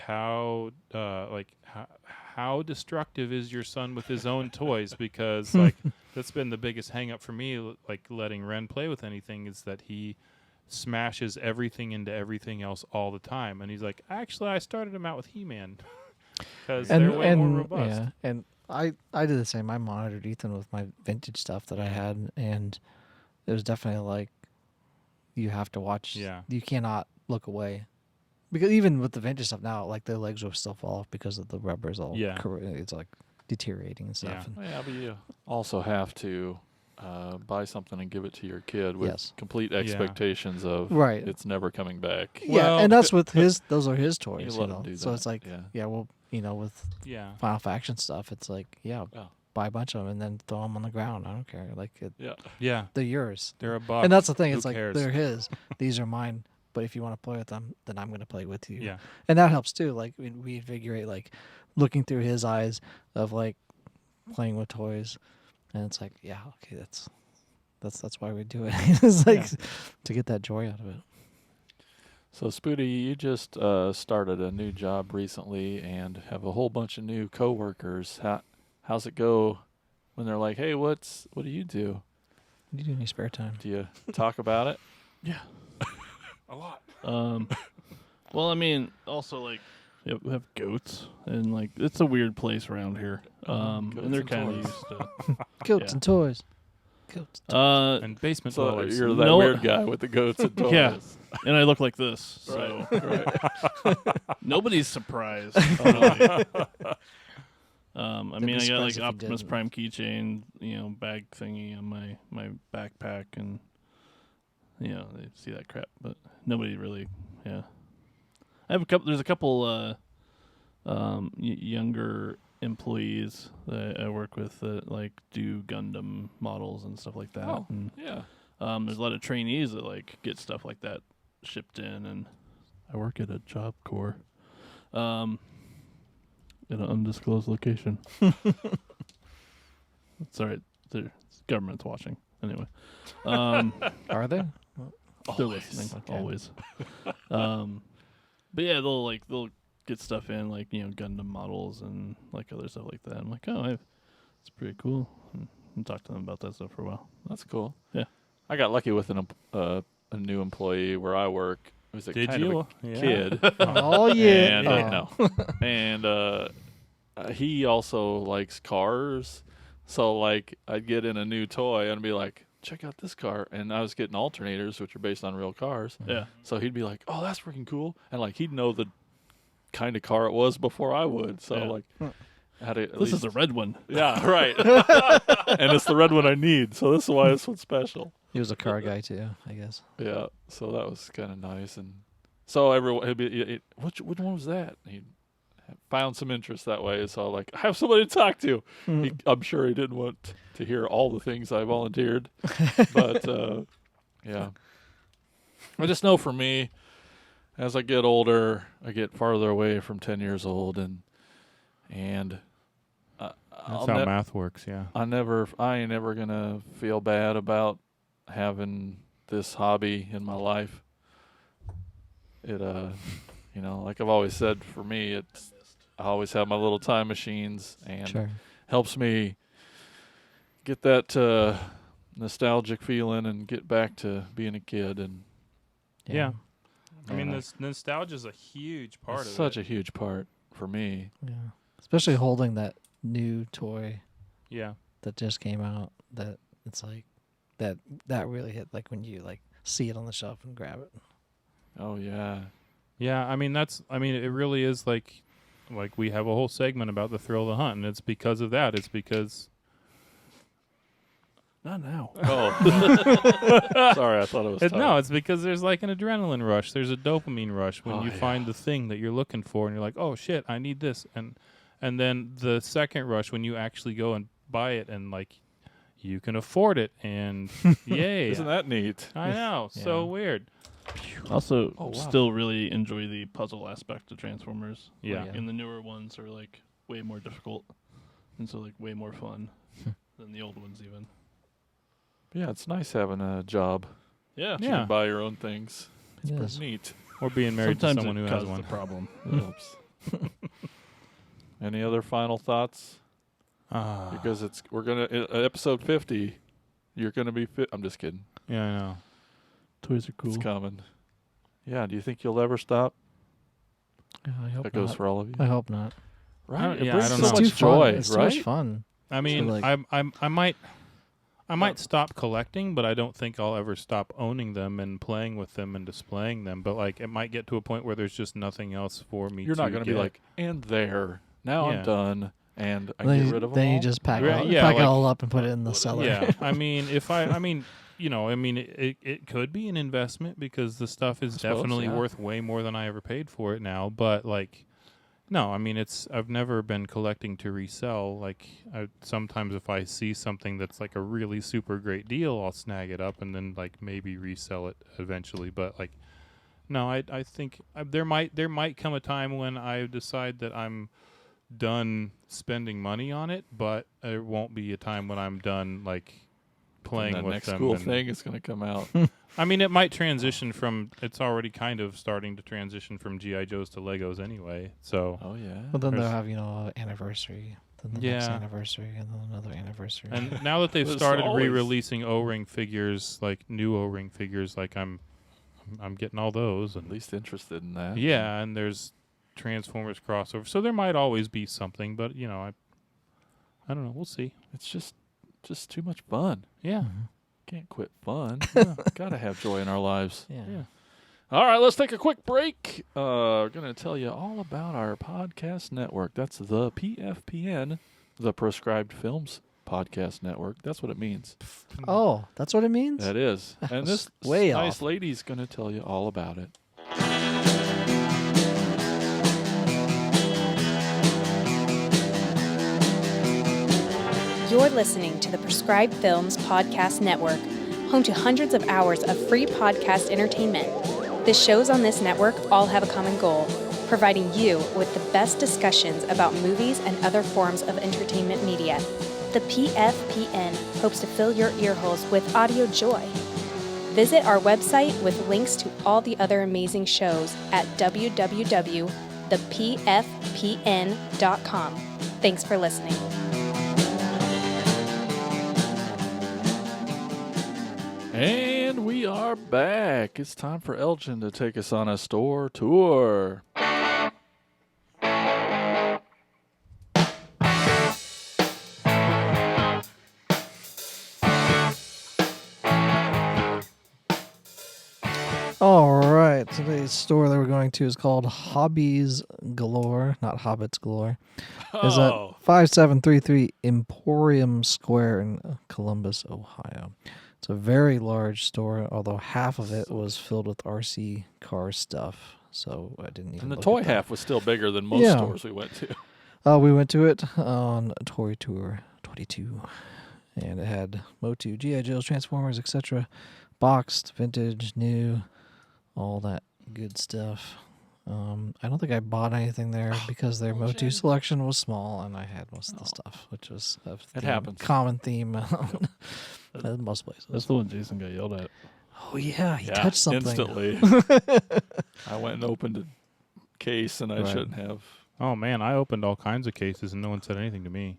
how destructive is your son with his own toys? Because like that's been the biggest hang up for me, like letting Ren play with anything, is that he smashes everything into everything else all the time. And he's like, actually, I started him out with He-Man because they're way more robust. Yeah, and I did the same. I monitored Ethan with my vintage stuff that I had, and it was definitely like you have to watch. Yeah. You cannot look away. Because even with the vintage stuff now, like the legs will still fall off because of the rubber's all it's like deteriorating and stuff. Yeah. And Yeah, but you also have to buy something and give it to your kid with Yes. complete expectations of Right. it's never coming back. yeah, and that's with those are his toys. You You let know? him do So that, it's like yeah. well, with Yeah. Final Faction stuff, it's like Oh. buy a bunch of them and then throw them on the ground. I don't care. Like Yeah. Yeah. they're yours. They're a buck. And that's the thing. Who It's like cares? they're his. These are mine. But if you want to play with them, then I'm going to play with you. Yeah. And that helps too. Like we reinvigorate, like looking through his eyes of like playing with toys, and it's like, yeah, okay, that's why we do it. It's like to get that joy out of it. So, Spooty, you just started a new job recently and have a whole bunch of new coworkers. How's it go when they're like, "Hey, what do you do?" What do you do in your spare time? Do you talk about it? Yeah. A lot. Well, I mean, also like we have goats, and like it's a weird place around here. Goats And they're and kind of toys. used to. Goats Yeah. and toys. Goats. And toys. And basement So dwellers. you're that No- weird guy with the goats and toys. Yeah. And I look like this, so Right. nobody's surprised. Really. I They'd mean, be I got surprised like if you Optimus didn't. Prime keychain, bag thingy on my backpack, and they see that crap, but nobody really, yeah. I have a couple. There's a couple younger employees that I work with that like do Gundam models and stuff like that. Oh, And, yeah. there's a lot of trainees that like get stuff like that shipped in, and I work at a Job Corps, in an undisclosed location. It's all right. The government's watching anyway. Are they? They're listening Okay. always. But yeah, they'll get stuff in like Gundam models and like other stuff like that. I'm like, it's pretty cool. And talk to them about that stuff for a while. That's cool. Yeah. I got lucky with a new employee where I work. It was a Did kind you? of a Yeah. kid. Oh yeah. And no. And he also likes cars. So like I'd get in a new toy and be like, check out this car. And I was getting alternators, which are based on real cars. Yeah. So he'd be like, oh, that's freaking cool. And like he'd know the kind of car it was before I would. So Yeah. like I had to at This least, is a red one. yeah, right. And it's the red one I need. So this is why this one's special. He was a car guy too, I guess. Yeah, so that was kind of nice, and so everyone, he'd be, which one was that? And he found some interest that way. So like, I have somebody to talk to. I'm sure he didn't want to hear all the things I volunteered, but yeah, I just know for me, as I get older, I get farther away from 10 years old, and That's how math works. Yeah. I ain't never gonna feel bad about having this hobby in my life. It like I've always said, for me, I always have my little time machines, and Sure. helps me get that nostalgic feeling and get back to being a kid. And Yeah. I mean, Yeah. this nostalgia is a huge part it's of such it. a huge part for me. Yeah. Especially holding that new toy Yeah. that just came out. That it's like that really hit, like when you like see it on the shelf and grab it. Oh yeah. Yeah, I mean it really is like we have a whole segment about the thrill of the hunt, and it's because of that. It's because Not now. Oh, sorry, I thought it was. no, it's because there's like an adrenaline rush. There's a dopamine rush when Oh, you yeah. find the thing that you're looking for, and you're like, oh shit, I need this, and then the second rush when you actually go and buy it, and like you can afford it, and yay! Isn't that neat? I know, so Yeah. weird. Also, Oh, wow. still really enjoy the puzzle aspect of Transformers. Yeah. Like, and the newer ones are like way more difficult, and so like way more fun than the old ones even. Yeah, it's nice having a job. Yeah. You Yeah. can buy your own things. It Pretty is. neat. Or being married Sometimes to someone it who has causes one. a problem. Oops. Any other final thoughts? Ah, Because we're gonna episode 50. You're gonna be fit. I'm just kidding. yeah, I know. Toys are cool. It's coming. Yeah. Do you think you'll ever stop? Yeah, I hope That goes not. for all of you. I hope not. Right. It yeah, I brings don't so know. It's much too fun. joy, It's too right? much fun. I mean, like- I might stop collecting, but I don't think I'll ever stop owning them and playing with them and displaying them. But like, it might get to a point where there's just nothing else for me. You're not going to be like, and there. Now Yeah. I'm done, and I Then, get you, rid of them then all. you just pack, Right, it, yeah, pack it like- all up and put it in the cellar. Yeah, I mean, it could be an investment because the stuff is I suppose, definitely yeah. worth way more than I ever paid for it now. But like, no, I mean, I've never been collecting to resell. Like, sometimes if I see something that's like a really super great deal, I'll snag it up and then like maybe resell it eventually. But like, no, I think there might come a time when I decide that I'm done spending money on it, but there won't be a time when I'm done like playing And that with next them. cool and- thing is going to come out. I mean, it might transition from. It's already kind of starting to transition from GI Joes to Legos anyway. So, Oh yeah. But then they'll There's- have, anniversary, then the next Yeah. anniversary, and then another anniversary. and now that they've There's started always- re-releasing O-ring figures, like new O-ring figures, like I'm getting all those, At and least interested in that. yeah, and there's Transformers crossover, so there might always be something, but I don't know. We'll see. It's just too much fun. Yeah, Mhm. Can't quit fun. Gotta have joy in our lives. Yeah. yeah. All right, let's take a quick break. We're going to tell you all about our podcast network. That's the PFPN, the Prescribed Films Podcast Network. That's what it means. Oh, that's what it means? That is. And this Way nice off. lady's going to tell you all about it. You're listening to the Prescribed Films Podcast Network, home to hundreds of hours of free podcast entertainment. The shows on this network all have a common goal, providing you with the best discussions about movies and other forms of entertainment media. The PFPN hopes to fill your earholes with audio joy. Visit our website with links to all the other amazing shows at www.thepfpn.com. Thanks for listening. And we are back. It's time for Elgin to take us on a store tour. All right. Today's store that we're going to is called Hobbies Galore, not Hobbits Galore. Is at 5733 Emporium Square in Columbus, Ohio. It's a very large store, although half of it was filled with RC car stuff. So I didn't even And the look toy at that. half was still bigger than most Yeah. stores we went to. We went to it on Toy Tour 22, and it had Motu, G.I. Joe's, Transformers, etc. Boxed, vintage, new, all that good stuff. I don't think I bought anything there because their bullshit. Motu selection was small, and I had most of the stuff, which was a happens. common theme at most places. That's the one Jason got yelled at. Oh yeah, he touched something. Instantly. I went and opened a case, and I Right. shouldn't have. Oh man, I opened all kinds of cases and no one said anything to me.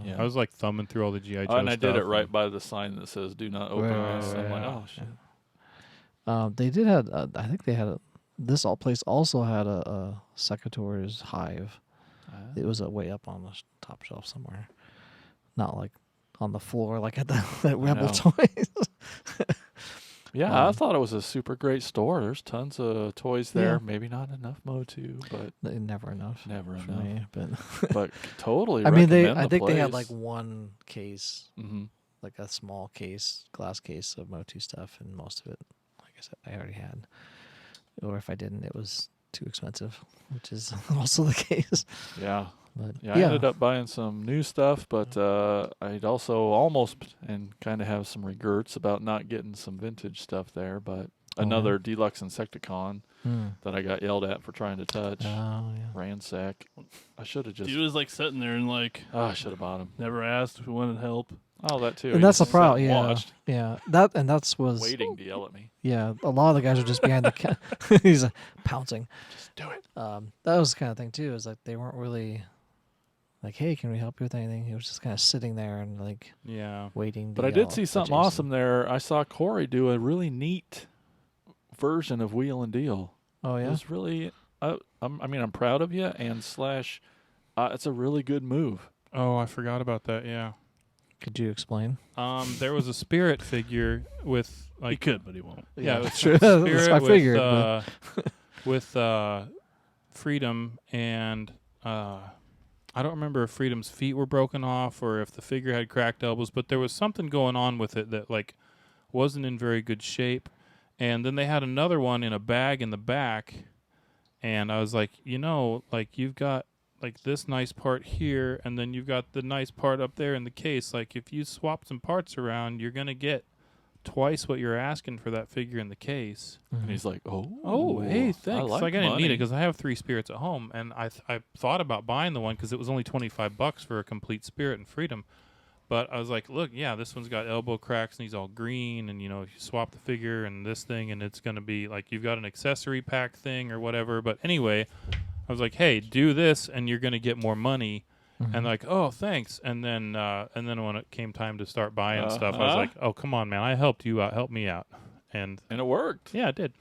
Yeah. I was like thumbing through all the GI Joe And I did stuff it right and- by the sign that says "Do not open Right, this." I'm like, right, oh shit. They did have. I think they had this place also had a Secateurs hive. It was way up on the top shelf somewhere, not like on the floor like at the at Rebel know. Toys. Yeah, I thought it was a super great store. There's tons of toys there. Yeah. Maybe not enough Motu, but Never enough. never for enough. me, but But totally. I mean, recommend I the think they had place. like one case, Mm-hmm. like a small case, glass case of Motu stuff, and most of it, like I said, I already had. Or if I didn't, it was too expensive, which is also the case. Yeah. But Yeah, I ended up buying some new stuff, but I'd also almost and kind of have some regrets about not getting some vintage stuff there. But another Deluxe Insecticon that I got yelled at for trying to touch. Oh yeah. Ransack. I should have just. Dude was like sitting there and like Oh, I should have bought him. never asked if we wanted help. Oh, that too. And He that's the just sat problem. and Yeah, Watched, yeah. That was waiting to yell at me. Yeah, a lot of the guys are just behind the he's pouncing. Just do it. That was the kind of thing too. Is like they weren't really like, hey, can we help you with anything? He was just kind of sitting there and like Yeah. waiting. To But I yell did see at something Jason. awesome there. I saw Corey do a really neat version of Wheel and Deal. Oh It yeah. was really. I'm proud of you, and slash, it's a really good move. Oh, I forgot about that. Yeah. Could you explain? There was a spirit figure with He like could, but he won't. yeah, it was True. spirit I with, figured. But with Freedom and I don't remember if Freedom's feet were broken off or if the figure had cracked elbows, but there was something going on with it that like wasn't in very good shape. And then they had another one in a bag in the back, and I was like, like you've got like this nice part here, and then you've got the nice part up there in the case. Like if you swap some parts around, you're gonna get twice what you're asking for that figure in the case. And he's like, Oh, hey, thanks. I I didn't need money. it because I have 3 spirits at home, and I thought about buying the one because it was only $25 for a complete spirit and Freedom. But I was like, look, yeah, this one's got elbow cracks and he's all green, and if you swap the figure and this thing, and it's gonna be like you've got an accessory pack thing or whatever. But anyway, I was like, hey, do this and you're gonna get more money. And like, oh, thanks. And then when it came time to start buying stuff, I was like, oh, come on, man, I helped you out, help me out, and And it worked. yeah, it did.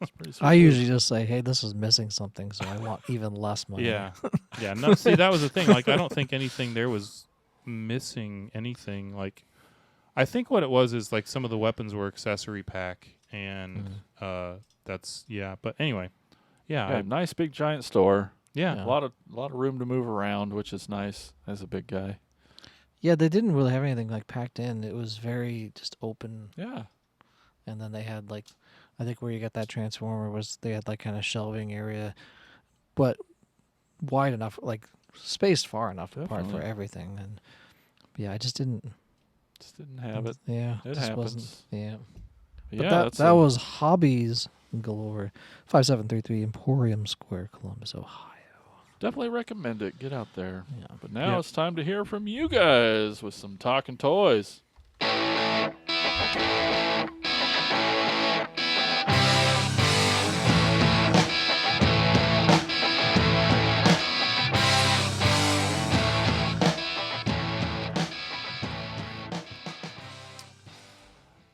It's pretty sweet. I usually just say, hey, this is missing something, so I want even less money. Yeah, yeah. No, see, that was the thing. Like, I don't think anything there was missing anything. Like, I think what it was is like some of the weapons were accessory pack, and that's But anyway, Yeah, nice big giant store. yeah. A lot of room to move around, which is nice as a big guy. Yeah, they didn't really have anything like packed in. It was very just open. Yeah. And then they had like, I think where you got that transformer was they had like kind of shelving area, but wide enough, like spaced far enough apart for Definitely. everything. And yeah, I just didn't have it. Yeah, It just wasn't. happens. Yeah, But but yeah, that that's that was Hobbies Galore, 5733 Emporium Square, Columbus, Ohio. definitely recommend it. Get out there. Yeah. But now Yep. it's time to hear from you guys with some talking toys.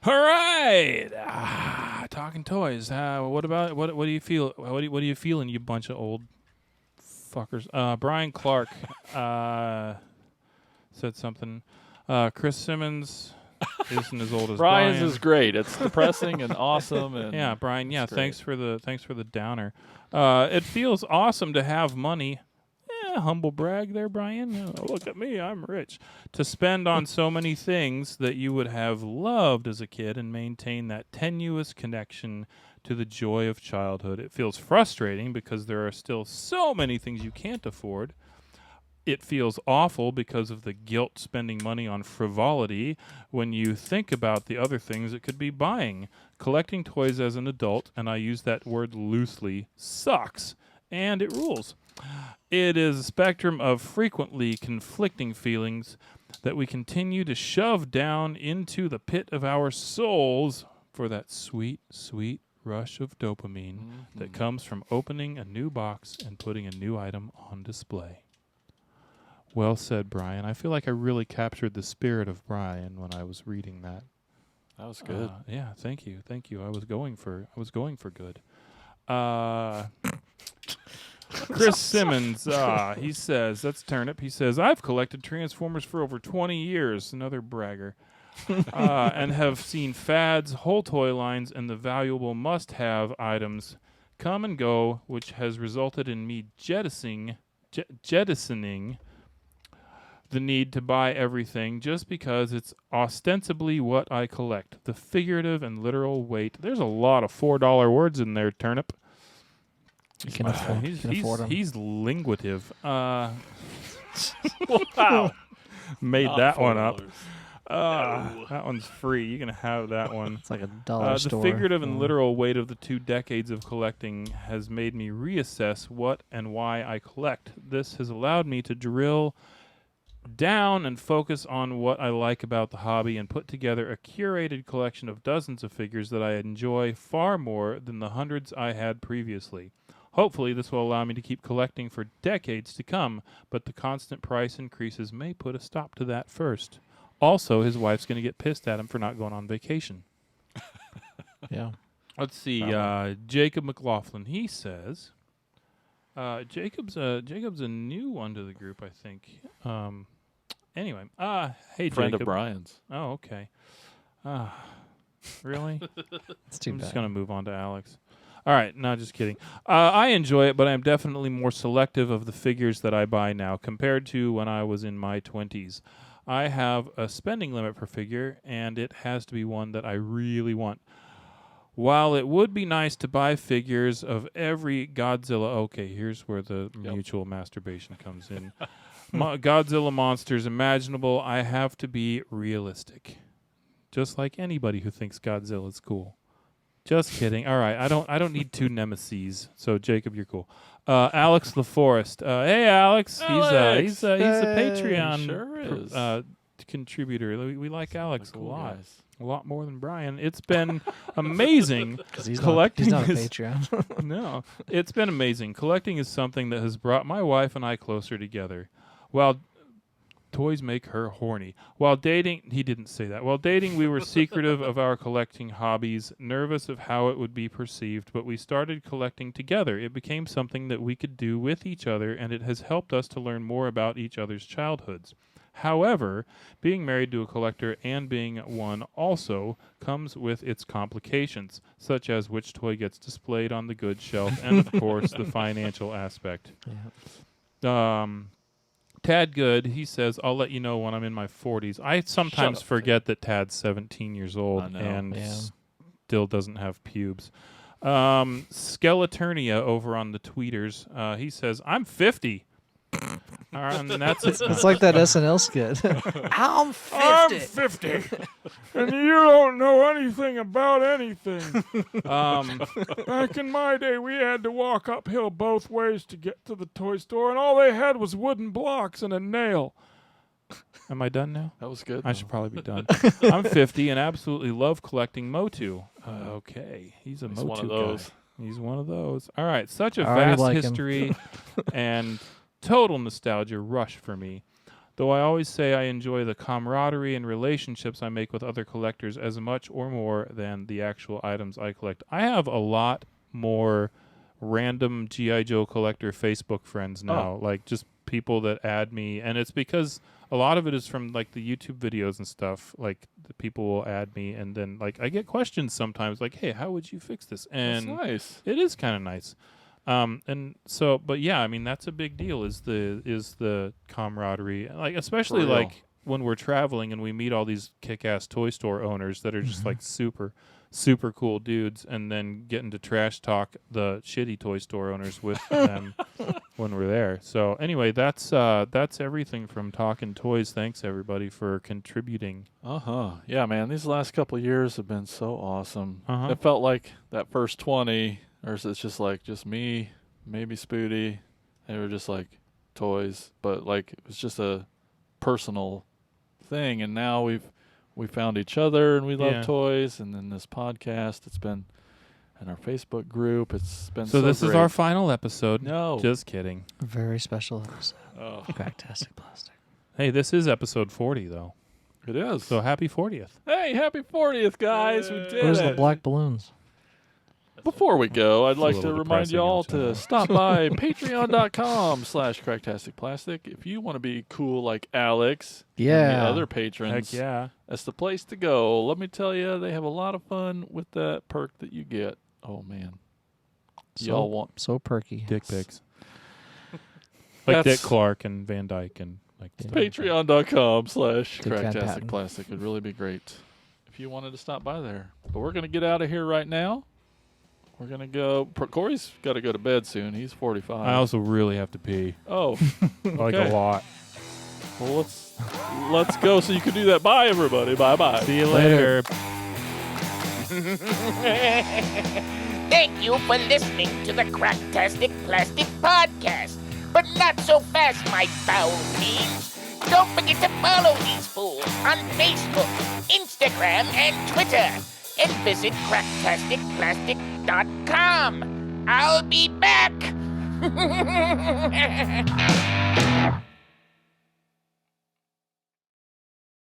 All right, talking toys. What about what do you feel? What are you feeling, you bunch of old fuckers? Brian Clark said something. Chris Simmons isn't as old as Brian's Brian. is great. It's depressing and awesome. And Yeah, Brian. Yeah, it's great. thanks for the downer. It feels awesome to have money. Humble brag there, Brian. Look at me, I'm rich. To spend on so many things that you would have loved as a kid and maintain that tenuous connection to the joy of childhood. It feels frustrating because there are still so many things you can't afford. It feels awful because of the guilt spending money on frivolity when you think about the other things it could be buying. Collecting toys as an adult, and I use that word loosely, sucks, and it rules. It is a spectrum of frequently conflicting feelings that we continue to shove down into the pit of our souls for that sweet, sweet rush of dopamine that comes from opening a new box and putting a new item on display. Well said, Brian. I feel like I really captured the spirit of Brian when I was reading that. That was good. Yeah, thank you. I was going for good. Chris Simmons, he says, that's Turnip. He says, I've collected Transformers for over 20 years. Another bragger. And have seen fads, whole toy lines, and the valuable must-have items come and go, which has resulted in me jettisoning the need to buy everything just because it's ostensibly what I collect. The figurative and literal weight. There's a lot of $4 words in there, Turnip. You can afford them. He's linguative. Wow. Made Not that one up. $4. That one's free. You can have that one. It's like a dollar store. The figurative and literal weight of the 2 decades of collecting has made me reassess what and why I collect. This has allowed me to drill down and focus on what I like about the hobby and put together a curated collection of dozens of figures that I enjoy far more than the hundreds I had previously. Hopefully, this will allow me to keep collecting for decades to come, but the constant price increases may put a stop to that first. Also, his wife's going to get pissed at him for not going on vacation. Yeah. Let's see. Jacob McLaughlin, he says, Jacob's a new one to the group, I think. Anyway, hey, Friend Jacob. of Brian's. Oh, okay. Really? It's too I'm bad. just going to move on to Alex. All right, no, just kidding. I enjoy it, but I'm definitely more selective of the figures that I buy now compared to when I was in my 20s. I have a spending limit per figure, and it has to be one that I really want. While it would be nice to buy figures of every Godzilla... Okay, here's where the mutual masturbation comes in. Godzilla monsters imaginable, I have to be realistic. Just like anybody who thinks Godzilla's cool. Just kidding. All right, I don't need 2 nemeses. So Jacob, you're cool. Alex LaForest. Hey, Alex. He's a Patreon Sure is. contributor. We like Alex Cool a lot. guys. A lot more than Brian. It's been amazing 'Cause he's collecting. not a is- Patreon. No, it's been amazing. Collecting is something that has brought my wife and I closer together. While toys make her horny. While dating, he didn't say that. While dating, we were secretive of our collecting hobbies, nervous of how it would be perceived, but we started collecting together. It became something that we could do with each other, and it has helped us to learn more about each other's childhoods. However, being married to a collector and being one also comes with its complications, such as which toy gets displayed on the goods shelf and, of course, the financial aspect. Yeah. Tad Good, he says, I'll let you know when I'm in my 40s. I sometimes up, forget that Tad's 17 years old I know. and Yeah. still doesn't have pubes. Skeleturnia over on the tweeters, he says, I'm 50. And that's it. It's like that SNL skit. I'm 50. I'm 50, and you don't know anything about anything. Back in my day, we had to walk uphill both ways to get to the toy store, and all they had was wooden blocks and a nail. Am I done now? That was good. I should probably be done. I'm 50 and absolutely love collecting Motu. Okay, he's a Motu one of those. guy. He's one of those. All right, such a I already vast like him. history and total nostalgia rush for me. Though I always say I enjoy the camaraderie and relationships I make with other collectors as much or more than the actual items I collect. I have a lot more random G.I. Joe collector Facebook friends now, like just people that add me, and it's because a lot of it is from like the YouTube videos and stuff. Like the people will add me, and then like I get questions sometimes, like, "Hey, how would you fix this?" And That's nice. it is kind of nice. And so, but yeah, I mean that's a big deal. Is the camaraderie, like especially For real. like when we're traveling and we meet all these kick-ass toy store owners that are just Mm-hmm. like super cool dudes, and then getting to trash talk the shitty toy store owners with them when we're there. So anyway, that's everything from Talking Toys. Thanks everybody for contributing. Yeah, man. These last couple of years have been so awesome. Uh-huh. It felt like that first 20, or is it just me, maybe Spooty. They were just like toys, but like it was just a personal thing. And now we found each other, and we love Yeah. toys. And then this podcast, it's been in our Facebook group. It's been so this is great. our final episode. No. Just kidding. A very special episode. Oh, Cracktastic Plastic. Hey, this is episode 40 though. it is. So happy 40th. Hey, happy 40th, guys. We did Where's it. the black balloons? Before we go, I'd It's a like to little remind depressing you all outside. to stop by patreon.com/cracktasticplastic. If you want to be cool like Alex and the Yeah. other Heck patrons, yeah. that's the place to go. Let me tell you, they have a lot of fun with that perk that you get. Oh, man. Y'all want... So perky. Dick pics. Like That's- Dick Clark and Van Dyke and like stuff. Patreon.com/cracktasticplastic. It'd really be great if you wanted to stop by there. But we're going to get out of here right now. We're going to go... Corey's got to go to bed soon. He's 45. I also really have to pee. Oh, Like Okay. a lot. well, let's go so you can do that. Bye, everybody. Bye-bye. See you later. Thank you for listening to the Cracktastic Plastic Podcast. But not so fast, my foul fiends. Don't forget to follow these fools on Facebook, Instagram, and Twitter. And visit cracktasticplastic.com. I'll be back.